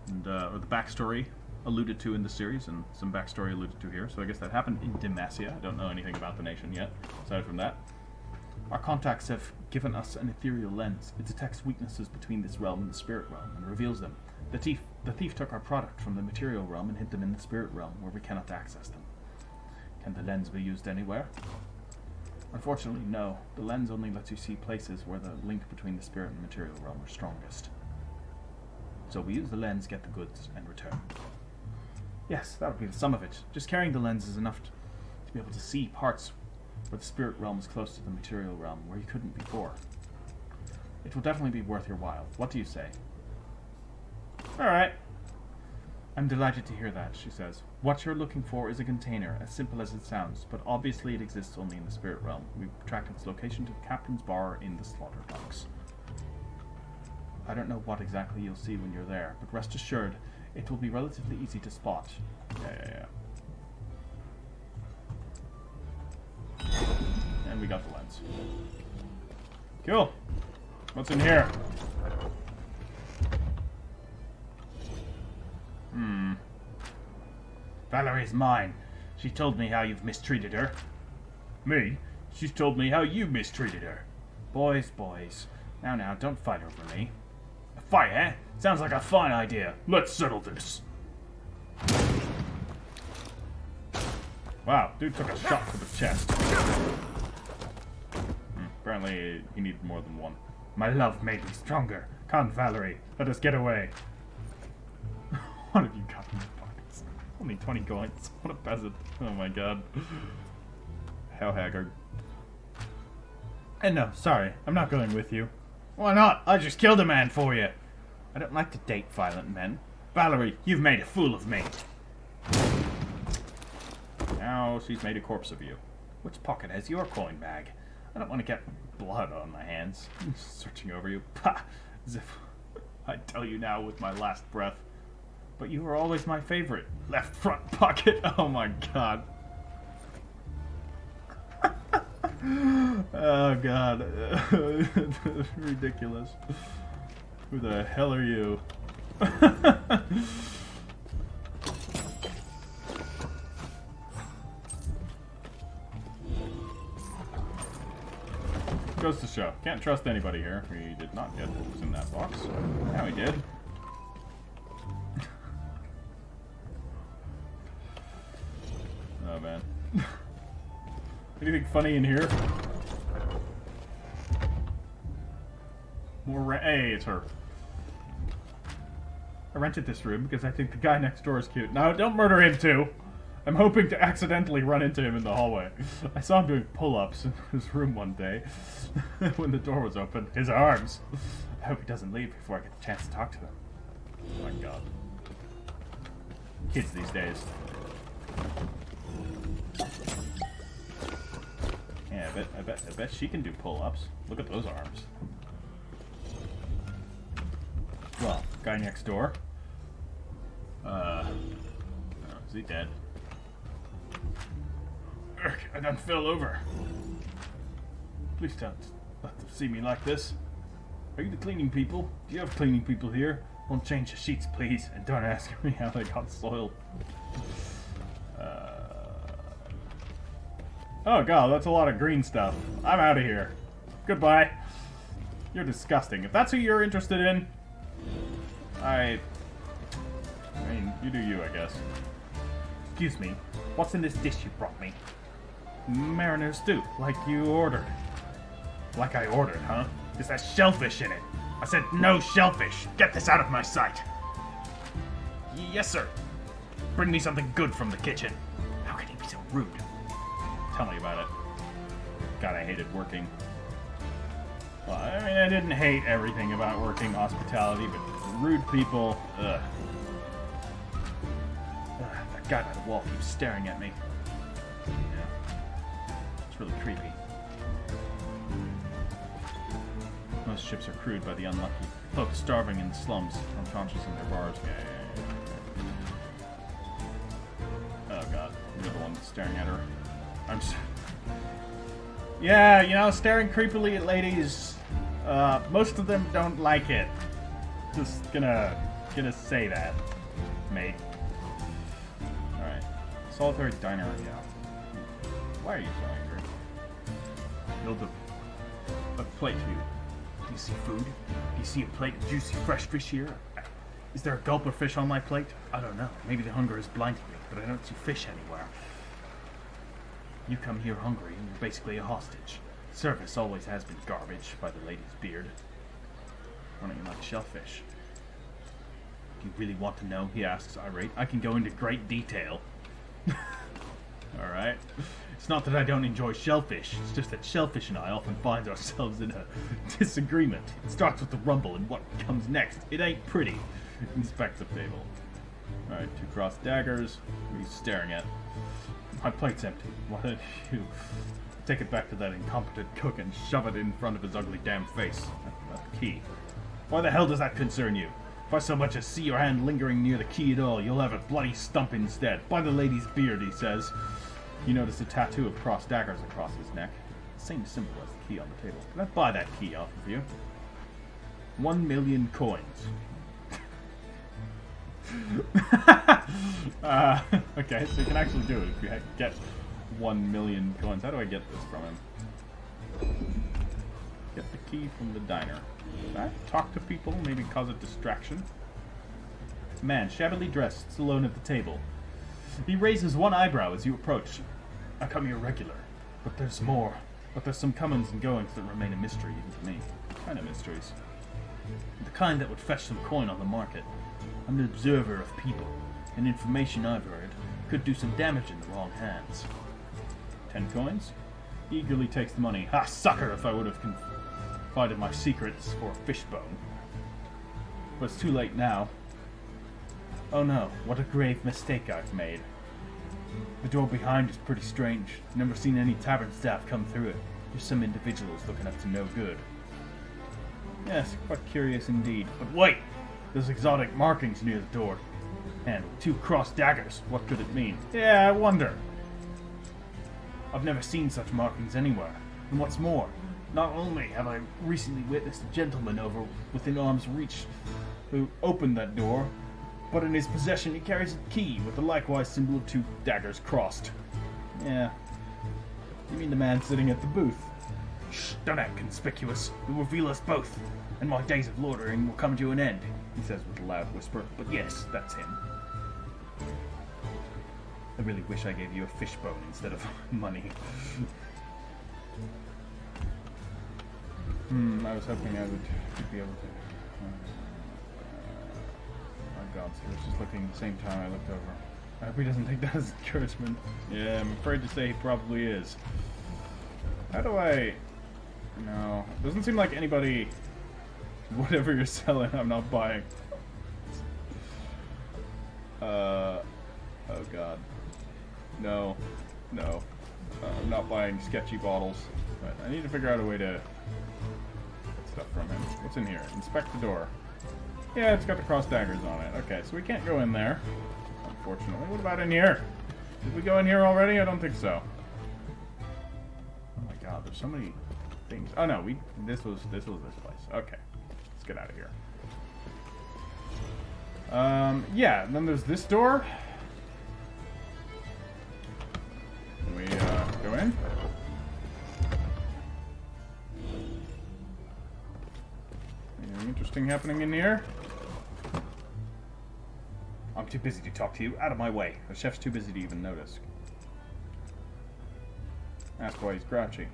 Speaker 1: and or the backstory alluded to in the series, and some backstory alluded to here. So I guess that happened in Demacia. I don't know anything about the nation yet, aside from that. Our contacts have given us an ethereal lens. It detects weaknesses between this realm and the spirit realm, and reveals them. The thief took our product from the material realm and hid them in the spirit realm, where we cannot access them. Can the lens be used anywhere? Unfortunately, no. The lens only lets you see places where the link between the spirit and material realm are strongest. So we use the lens, get the goods, and return. Yes, that would be the sum of it. Just carrying the lens is enough to be able to see parts where the spirit realm is close to the material realm, where you couldn't before. It will definitely be worth your while. What do you say? Alright. I'm delighted to hear that, she says. What you're looking for is a container, as simple as it sounds, but obviously it exists only in the spirit realm. We've tracked its location to the captain's bar in the slaughter box. I don't know what exactly you'll see when you're there, but rest assured, it will be relatively easy to spot. Yeah. And we got the lens. Cool. What's in here? Valerie's mine. She told me how you've mistreated her. Me? She's told me how you mistreated her. Boys. Now, don't fight over me. A fight, eh? Sounds like a fine idea. Let's settle this. Wow, dude took a shot to the chest. Apparently, he needed more than one. My love made me stronger. Come, Valerie, let us get away. What have you got in your pockets? Only 20 coins. What a peasant. Oh my god. How haggard. And no, sorry, I'm not going with you. Why not? I just killed a man for you. I don't like to date violent men. Valerie, you've made a fool of me. Now she's made a corpse of you. Which pocket has your coin bag? I don't want to get blood on my hands. I'm searching over you. Pah! As if I'd tell you now with my last breath. But you were always my favorite. Left front pocket. Oh my god. Oh god. Ridiculous. Who the hell are you? Goes to show. Can't trust anybody here. We did not get what was in that box. Now we did. Oh man. Anything funny in here? More hey, it's her. I rented this room because I think the guy next door is cute. No, don't murder him too. I'm hoping to accidentally run into him in the hallway. I saw him doing pull-ups in his room one day when the door was open. His arms. I hope he doesn't leave before I get the chance to talk to him. Oh my god. Kids these days. Yeah, I bet she can do pull-ups. Look at those arms. Well, guy next door. Oh, is he dead? Urgh, I done fell over. Please don't let them see me like this. Are you the cleaning people? Do you have cleaning people here? Won't change the sheets, please, and don't ask me how they got soiled. Oh god, that's a lot of green stuff. I'm out of here. Goodbye. You're disgusting. If that's who you're interested in, I mean, you do you, I guess. Excuse me, what's in this dish you brought me? Mariner stew, like you ordered. Like I ordered, huh? This has shellfish in it. I said no shellfish. Get this out of my sight. Yes, sir. Bring me something good from the kitchen. How can he be so rude? Tell me about it. God, I hated working. Well, I mean, I didn't hate everything about working hospitality, but rude people, ugh. That guy by the wall keeps staring at me. Yeah. It's really creepy. Most ships are crewed by the unlucky. Folks starving in the slums, unconscious in their bars. Yeah. Oh god, you're the one staring at her. I'm just... Yeah, you know, staring creepily at ladies, most of them don't like it. Just gonna say that, mate. Alright. Solitary diner, yeah. Why are you so angry? Build a plate for you. Do you see food? Do you see a plate of juicy fresh fish here? Is there a gulp of fish on my plate? I don't know. Maybe the hunger has blinded me, but I don't see fish anywhere. You come here hungry, and you're basically a hostage. Service always has been garbage, by the lady's beard. Why don't you like shellfish? Do you really want to know? He asks, irate. I can go into great detail. Alright. It's not that I don't enjoy shellfish, it's just that shellfish and I often find ourselves in a disagreement. It starts with the rumble, and what comes next, it ain't pretty. Inspects the table. Alright, 2 crossed daggers. What are you staring at? My plate's empty. Why don't you take it back to that incompetent cook and shove it in front of his ugly damn face? That key. Why the hell does that concern you? If I so much as see your hand lingering near the key at all, you'll have a bloody stump instead. By the lady's beard, he says. You notice a tattoo of crossed daggers across his neck. Same symbol as the key on the table. Can I buy that key off of you? 1,000,000 coins. Okay, so you can actually do it if you get 1,000,000 coins. How do I get this from him? Get the key from the diner. Should I talk to people? Maybe cause a distraction? Man, shabbily dressed, sits alone at the table. He raises one eyebrow as you approach. I come here regular, but there's more. But there's some comings and goings that remain a mystery even to me. What kind of mysteries? The kind that would fetch some coin on the market. I'm an observer of people, and information I've heard could do some damage in the wrong hands. 10 coins? He eagerly takes the money. Ha, sucker, if I would have confided my secrets for a fishbone. But it's too late now. Oh no, what a grave mistake I've made. The door behind is pretty strange. Never seen any tavern staff come through it. Just some individuals looking up to no good. Yes, quite curious indeed. But wait! There's exotic markings near the door. And 2 crossed daggers. What could it mean? Yeah, I wonder. I've never seen such markings anywhere. And what's more, not only have I recently witnessed a gentleman over within arm's reach who opened that door, but in his possession he carries a key with the likewise symbol of 2 daggers crossed. Yeah. You mean the man sitting at the booth? Shh, don't act conspicuous. It will reveal us both, and my days of loitering will come to an end, he says with a loud whisper. But yes, that's him. I really wish I gave you a fishbone instead of money. I was hoping I would be able to... my god, so he was just looking the same time I looked over. I hope he doesn't take that as encouragement. Yeah, I'm afraid to say he probably is. How do I... No. Doesn't seem like anybody... Whatever you're selling, I'm not buying. Oh god. No. No. I'm not buying sketchy bottles. But I need to figure out a way to... get stuff from him. What's in here? Inspect the door. Yeah, it's got the cross daggers on it. Okay, so we can't go in there. Unfortunately. What about in here? Did we go in here already? I don't think so. Oh my god, there's so many things. Oh no, this was this place. Okay. Let's get out of here. Yeah, and then there's this door. Can we go in? interesting happening in here? I'm too busy to talk to you. Out of my way. The chef's too busy to even notice. Ask why he's grouchy.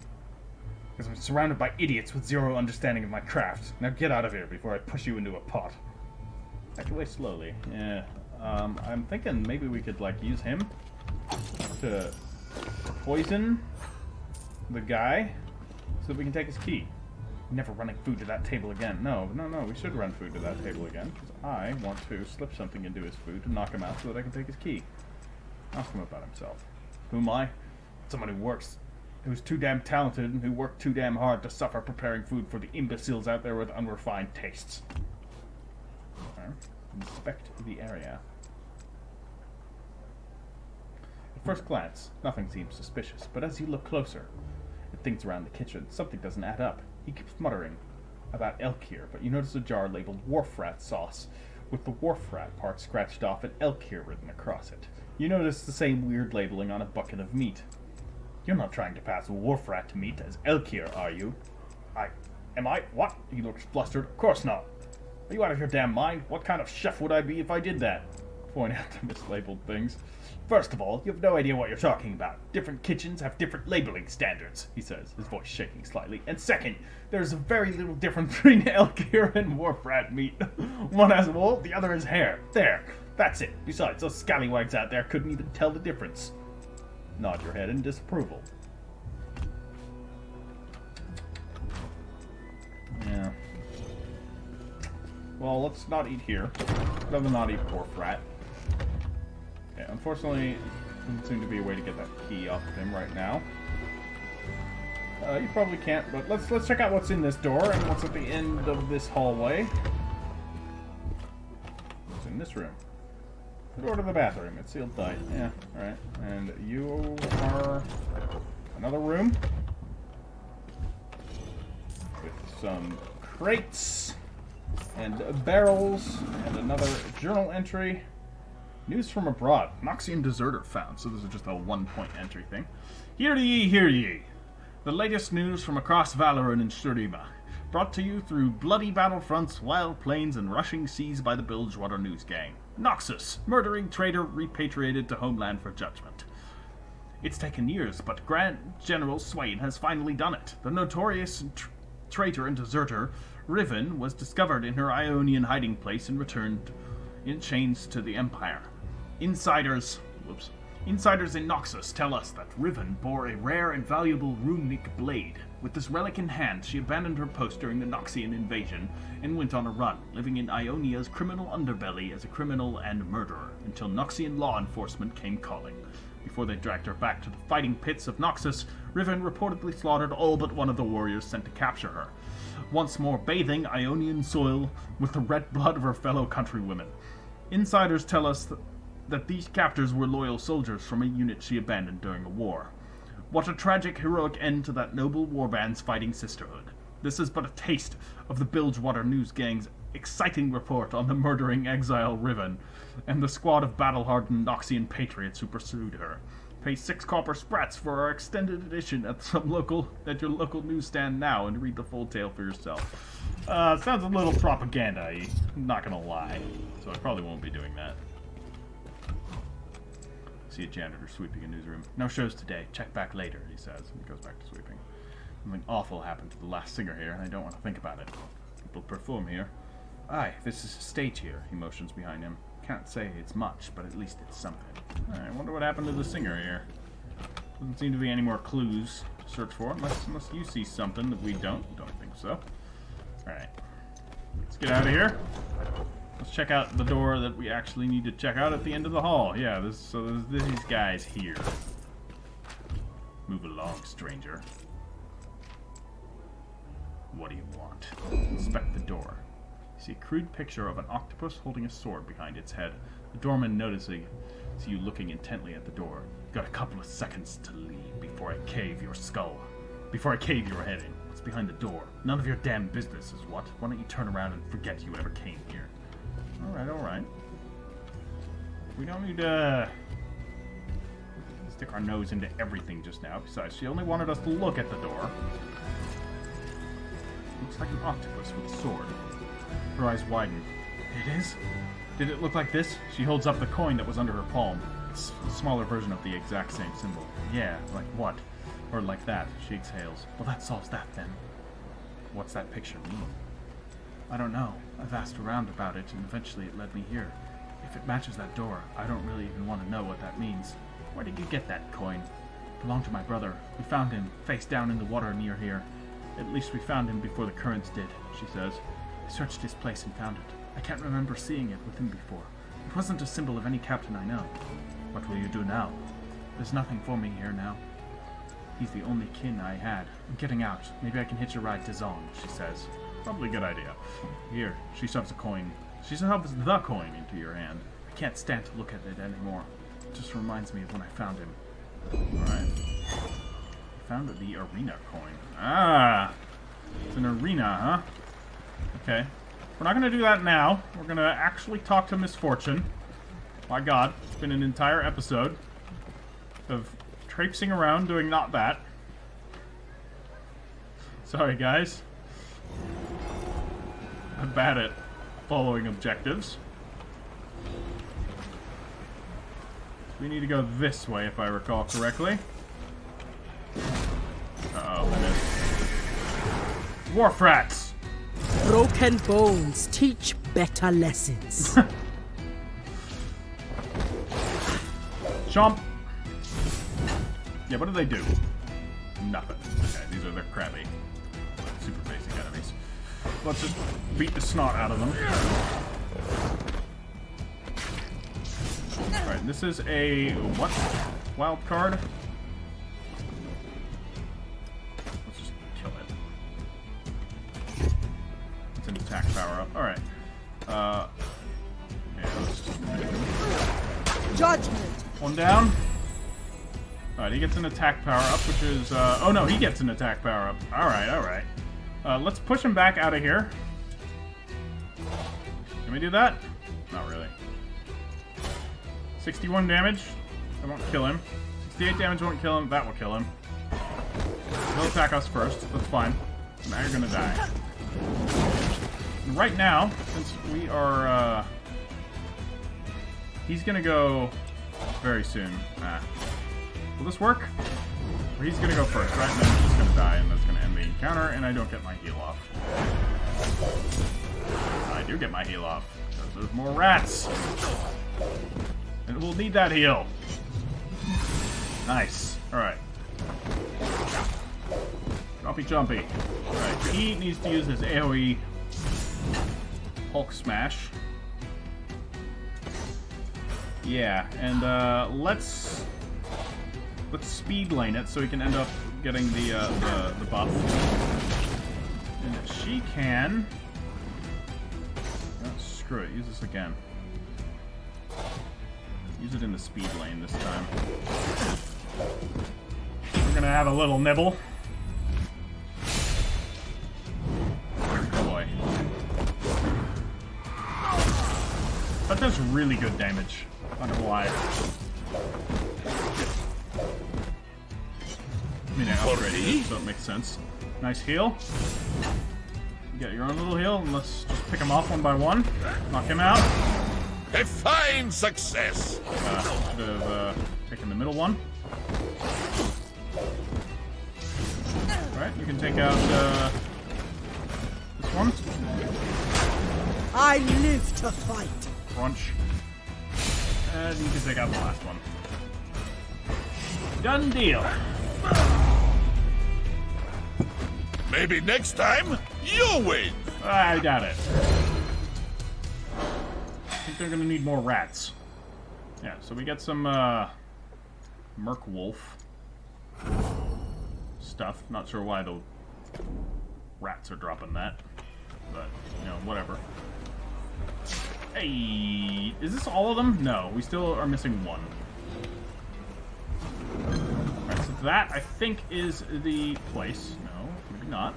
Speaker 1: Because I'm surrounded by idiots with zero understanding of my craft. Now get out of here before I push you into a pot. Back away slowly. Yeah. I'm thinking maybe we could, like, use him to poison the guy so that we can take his key. Never running food to that table again. No, we should run food to that table again, because I want to slip something into his food to knock him out so that I can take his key. Ask him about himself. Who am I? Someone who's too damn talented and who worked too damn hard to suffer preparing food for the imbeciles out there with unrefined tastes. Okay. Inspect the area. At first glance, nothing seems suspicious, but as you look closer at things around the kitchen, something doesn't add up. He keeps muttering about elk here, but you notice a jar labeled wharf rat sauce, with the wharf rat part scratched off and elk here written across it. You notice the same weird labeling on a bucket of meat. You're not trying to pass wharf rat meat as elk here, are you? Am I? What? He looks flustered. Of course not. Are you out of your damn mind? What kind of chef would I be if I did that? Point out the mislabeled things. First of all, you have no idea what you're talking about. Different kitchens have different labeling standards, he says, his voice shaking slightly. And second, there's very little difference between elk here and wharf rat meat. One has wool, the other has hair. There, that's it. Besides, those scallywags out there couldn't even tell the difference. Nod your head in disapproval. Yeah. Well, let's not eat here. I'd rather not eat wharf rat. Okay, unfortunately, there doesn't seem to be a way to get that key off of him right now. You probably can't, but let's check out what's in this door and what's at the end of this hallway. What's in this room? The door to the bathroom. It's sealed tight. Yeah, alright. And you are another room with some crates and barrels and another journal entry. News from abroad. Noxian deserter found. So this is just a one-point entry thing. Hear ye, hear ye. The latest news from across Valoran and Shurima. Brought to you through bloody battlefronts, wild plains, and rushing seas by the Bilgewater news gang. Noxus, murdering traitor repatriated to homeland for judgment. It's taken years, but Grand General Swain has finally done it. The notorious traitor and deserter, Riven, was discovered in her Ionian hiding place and returned in chains to the Empire. Insiders in Noxus tell us that Riven bore a rare and valuable runic blade. With this relic in hand, she abandoned her post during the Noxian invasion and went on a run, living in Ionia's criminal underbelly as a criminal and murderer, until Noxian law enforcement came calling. Before they dragged her back to the fighting pits of Noxus, Riven reportedly slaughtered all but one of the warriors sent to capture her, once more bathing Ionian soil with the red blood of her fellow countrywomen. Insiders tell us that these captors were loyal soldiers from a unit she abandoned during the war. What a tragic, heroic end to that noble warband's fighting sisterhood. This is but a taste of the Bilgewater news gang's exciting report on the murdering exile Riven and the squad of battle-hardened Noxian patriots who pursued her. Pay 6 copper sprats for our extended edition at your local newsstand now and read the full tale for yourself. Sounds a little propaganda-y, I'm not gonna lie, so I probably won't be doing that. See a janitor sweeping a newsroom. No shows today. Check back later, he says, and goes back to sweeping. Something awful happened to the last singer here, and I don't want to think about it. People perform here. Aye, this is a stage here, he motions behind him. Can't say it's much, but at least it's something. I wonder what happened to the singer here. Doesn't seem to be any more clues to search for, unless you see something that we don't. Don't think so. Alright. Let's get out of here. Let's check out the door that we actually need to check out at the end of the hall. Yeah, there's these guys here. Move along, stranger. What do you want? Inspect the door. You see a crude picture of an octopus holding a sword behind its head. The doorman noticing you looking intently at the door. You've got a couple of seconds to leave before I cave your skull. Before I cave your head in. What's behind the door? None of your damn business is what? Why don't you turn around and forget you ever came here? Alright. We don't need to stick our nose into everything just now. Besides, she only wanted us to look at the door. Looks like an octopus with a sword. Her eyes widen. It is? Did it look like this? She holds up the coin that was under her palm. It's a smaller version of the exact same symbol. Yeah, like what? Or like that. She exhales. Well, that solves that then. What's that picture mean? I don't know. I've asked around about it, and eventually it led me here. If it matches that door, I don't really even want to know what that means. Where did you get that coin? It belonged to my brother. We found him, face down in the water near here. At least we found him before the currents did, she says. I searched his place and found it. I can't remember seeing it with him before. It wasn't a symbol of any captain I know. What will you do now? There's nothing for me here now. He's the only kin I had. I'm getting out. Maybe I can hitch a ride to Zong, she says. Probably a good idea. Here, she shoves a coin. She shoves the coin into your hand. I can't stand to look at it anymore. It just reminds me of when I found him. Alright. Found the arena coin. Ah! It's an arena, huh? Okay. We're not going to do that now. We're going to actually talk to Misfortune. My god, it's been an entire episode of traipsing around doing not that. Sorry, guys. I'm bad at following objectives. We need to go this way, if I recall correctly. Uh-oh, I missed. Wharf rats!
Speaker 2: Broken bones teach better lessons.
Speaker 1: Chomp! Yeah, what do they do? Nothing. Okay, these are the crabby, super basic enemies. Let's just beat the snot out of them. Alright, this is a... what? Wild card? Let's just kill it. It's an attack power-up. Alright. Yeah, let's just...
Speaker 2: Judgment.
Speaker 1: One down. Alright, he gets an attack power-up, which is... oh no, he gets an attack power-up. Alright, alright. Let's push him back out of here. Can we do that? Not really. 61 damage. That won't kill him. 68 damage won't kill him. That will kill him. He'll attack us first. That's fine. Now you're gonna die. And right now, since we are... he's gonna go very soon. Will this work? Or he's gonna go first, right? And then he's just gonna die, and that's gonna end the encounter, and I don't get my heal off. I do get my heal off, because there's more rats! And we'll need that heal. Nice. Alright. Jumpy jumpy. Alright, he needs to use his AoE Hulk Smash. Yeah, and let's speed lane it so we can end up getting the buff. And she can... oh, screw it, use this again. Use it in the speed lane this time. We're gonna have a little nibble. Oh boy. That does really good damage. Not gonna lie. I mean, I upgraded it, so it makes sense. Nice heal. You get your own little heal, and let's just pick them off one by one. Knock him out.
Speaker 3: A fine success!
Speaker 1: Should have taken the middle one. Alright, you can take out this one.
Speaker 2: I live to fight.
Speaker 1: Crunch. And you can take out the last one. Done deal.
Speaker 3: Maybe next time, you'll win!
Speaker 1: I doubt it. I think they're gonna need more rats. Yeah, so we get some Merc Wolf stuff. Not sure why the rats are dropping that, but you know, whatever. Hey, is this all of them? No, we still are missing one. Alright, so that I think is the place. No, maybe not.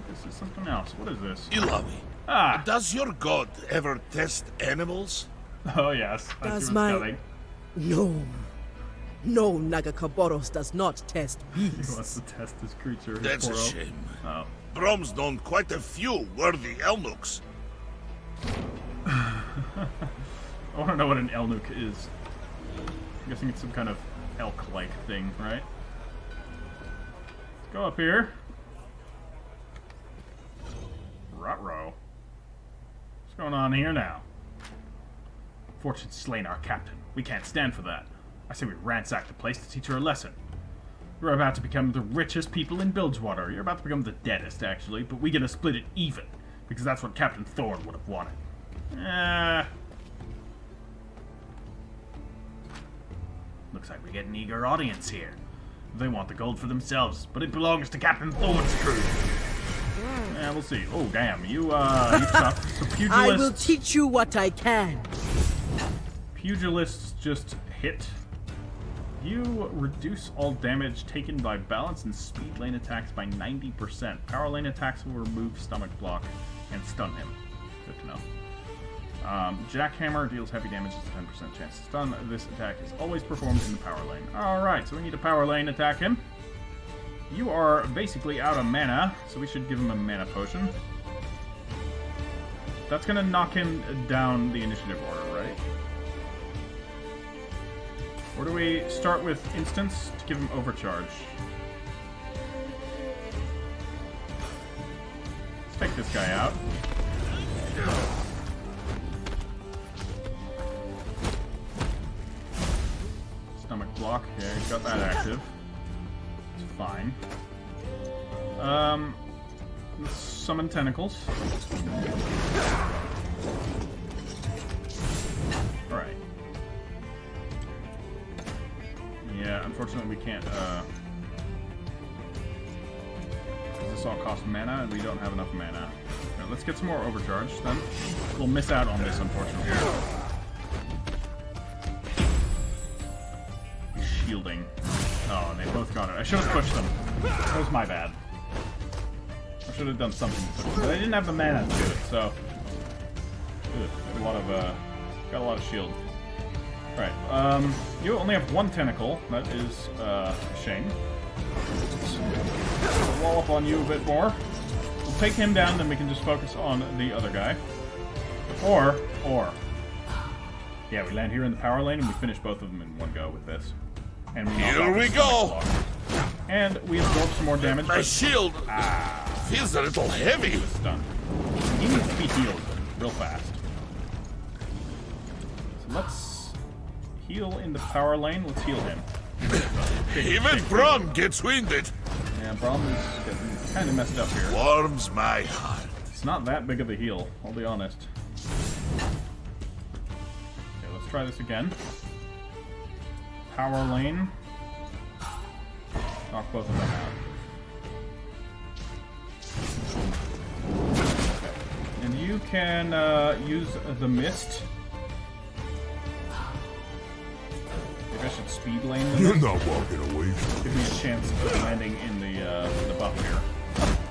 Speaker 1: This is something else. What is this?
Speaker 3: Ilavi,
Speaker 1: Ah!
Speaker 3: does your god ever test animals?
Speaker 1: Oh yes, I see
Speaker 2: Does
Speaker 1: what's
Speaker 2: my-
Speaker 1: coming.
Speaker 2: No. No, Nagakaboros does not test
Speaker 1: He wants
Speaker 2: beasts.
Speaker 1: to test his creature. His
Speaker 3: That's a
Speaker 1: Poro.
Speaker 3: shame.
Speaker 1: Oh.
Speaker 3: Brom's known quite a few worthy Elnuks.
Speaker 1: I want to know what an Elnuke is. I'm guessing it's some kind of elk-like thing, right? Let's go up here. Ruh-roh. What's going on here now? Fortune's slain our captain. We can't stand for that. I say we ransack the place to teach her a lesson. You're about to become the richest people in Bilgewater. You're about to become the deadest, actually, but we get to split it even, because that's what Captain Thorn would have wanted. Looks like we get an eager audience here. They want the gold for themselves, but it belongs to Captain Thorn's crew. Yeah, we'll see. Oh, damn. You tough. So pugilists...
Speaker 2: I will teach you what I can.
Speaker 1: Pugilists just hit. You reduce all damage taken by balance and speed lane attacks by 90%. Power lane attacks will remove stomach block and stun him. Good to know. Jackhammer deals heavy damage. It's a 10% chance to stun. This attack is always performed in the power lane. Alright, so we need to power lane attack him. You are basically out of mana, so we should give him a mana potion. That's going to knock him down the initiative order, right? Or do we start with instance to give him overcharge? Let's take this guy out. Stomach block. Yeah, he's got that active. It's fine. Let's summon tentacles. Alright. Yeah, unfortunately we can't, this all costs mana, and we don't have enough mana. Right, let's get some more overcharge, then. We'll miss out on this, unfortunately. Shielding. Oh, and they both got it. I should have pushed them. That was my bad. I should have done something to push them. But I didn't have the mana to do it, so... got a lot of shield. Right, you only have one tentacle. That is a shame. Let's wall up on you a bit more. We'll take him down, then we can just focus on the other guy. Or... Yeah, we land here in the power lane, and we finish both of them in one go with this. And
Speaker 3: Here we go!
Speaker 1: And we absorb some more damage.
Speaker 3: My shield feels a little heavy.
Speaker 1: He was stunned. He needs to be healed real fast. So let's heal in the power lane. Let's heal him.
Speaker 3: Even Braum gets winded.
Speaker 1: Yeah, Braum is getting kind of messed up here.
Speaker 3: Warms my heart.
Speaker 1: It's not that big of a heal, I'll be honest. Okay, let's try this again. Power lane. Knock both of them out. Okay. And you can use the mist. Maybe I should speed lane them.
Speaker 4: You're not walking away.
Speaker 1: Give me a chance of landing in the buff here.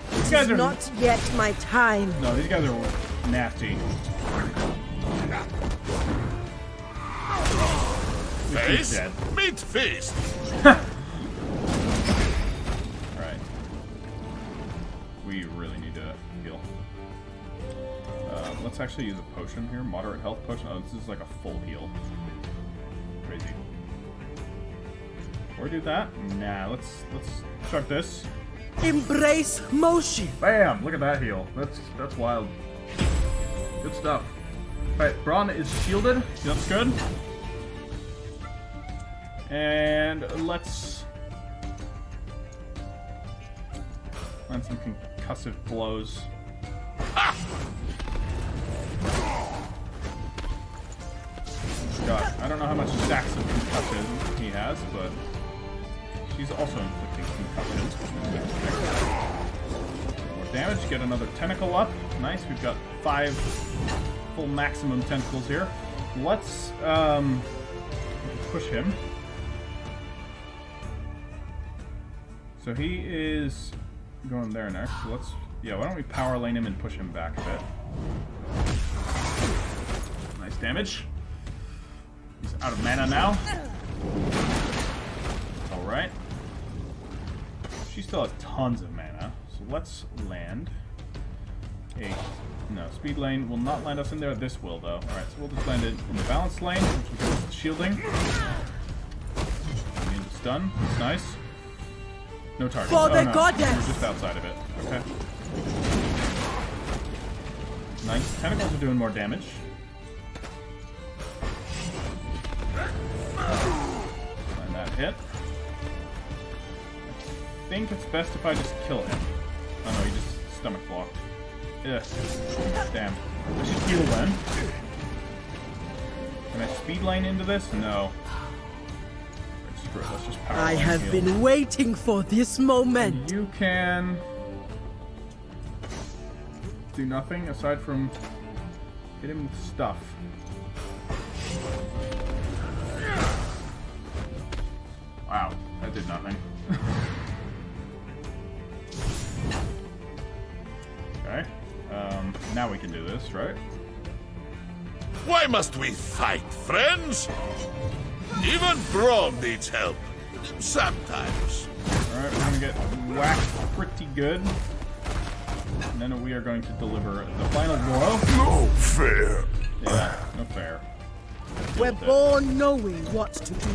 Speaker 1: These
Speaker 2: It
Speaker 1: guys
Speaker 2: is
Speaker 1: are
Speaker 2: not yet my time.
Speaker 1: no. These guys are nasty.
Speaker 3: Face?
Speaker 1: dead.
Speaker 3: Meat feast.
Speaker 1: Alright. We really need to heal. Let's actually use a potion here. Moderate health potion. Oh, this is like a full heal. Crazy. Or do that? Nah, let's chuck this.
Speaker 2: Embrace motion.
Speaker 1: Bam! Look at that heal. That's wild. Good stuff. Alright, Braun is shielded. That's good. And let's land some concussive blows. God, I don't know how much stacks of concussion he has, but she's also inflicting concussions. More damage, get another tentacle up. Nice, we've got 5 full maximum tentacles here. Let's push him. So he is going there next. So let's, yeah, why don't we power lane him and push him back a bit. Nice damage. He's out of mana now. Alright. She still has tons of mana. So let's land. No, speed lane will not land us in there. This will, though. Alright, so we'll just land it in the balance lane, which will give us the shielding. Into stun. That's nice. No target.
Speaker 2: For the
Speaker 1: no.
Speaker 2: goddess!
Speaker 1: We're just outside of it. Okay. Nice. Tentacles are doing more damage. And that hit. I think it's best if I just kill him. Oh no, he just stomach blocked. Ugh. Damn. I should heal then. Can I speed lane into this? No. Screw it, let's just power
Speaker 2: I
Speaker 1: lane
Speaker 2: have
Speaker 1: heal.
Speaker 2: been waiting for this moment.
Speaker 1: You can do nothing aside from hit him with stuff. Wow, that did nothing. Okay. Now we can do this, right?
Speaker 3: Why must we fight, friends? Even Braum needs help. Sometimes.
Speaker 1: Alright, we're gonna get whacked pretty good. And then we are going to deliver the final blow.
Speaker 3: No fair.
Speaker 1: Yeah, no fair.
Speaker 2: We're born knowing what to do.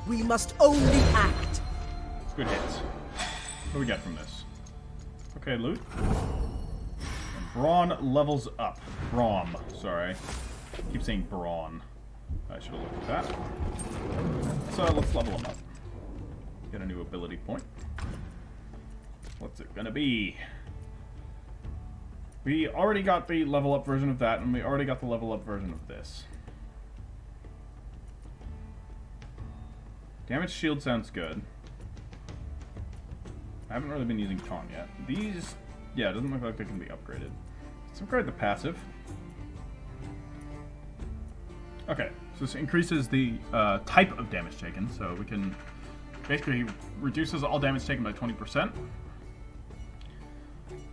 Speaker 2: We must only act.
Speaker 1: Good hits. What do we get from this? Okay, loot. And brawn levels up. Braum, sorry. I keep saying brawn. I should have looked at that. So let's level him up. Get a new ability point. What's it gonna be? We already got the level up version of that, and we already got the level up version of this. Damage shield sounds good. I haven't really been using taunt yet. These, yeah, it doesn't look like they can be upgraded. Let's upgrade the passive. Okay, so this increases the type of damage taken, so we can basically reduces all damage taken by 20%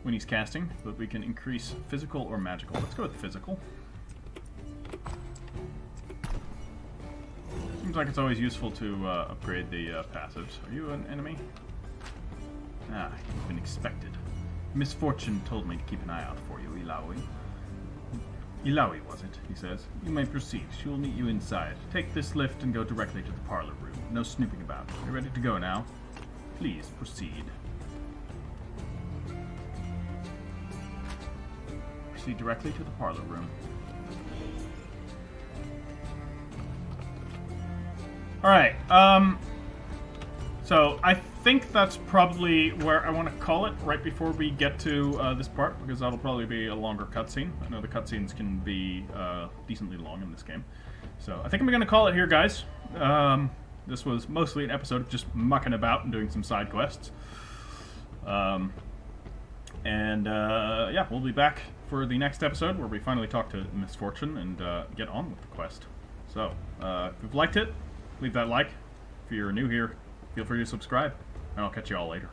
Speaker 1: when he's casting, but we can increase physical or magical. Let's go with physical. Seems like it's always useful to upgrade the passives. Are you an enemy? Ah, you've been expected. Misfortune told me to keep an eye out for you, Ilawi. Ilawi, was it? He says. You may proceed. She will meet you inside. Take this lift and go directly to the parlor room. No snooping about. You're ready to go now? Please proceed. Proceed directly to the parlor room. Alright, so I think that's probably where I want to call it right before we get to this part, because that'll probably be a longer cutscene. I know the cutscenes can be decently long in this game. So I think I'm going to call it here, guys. This was mostly an episode of just mucking about and doing some side quests. Yeah, we'll be back for the next episode where we finally talk to Misfortune and get on with the quest. So, if you've liked it, leave that like. If you're new here, feel free to subscribe, and I'll catch you all later.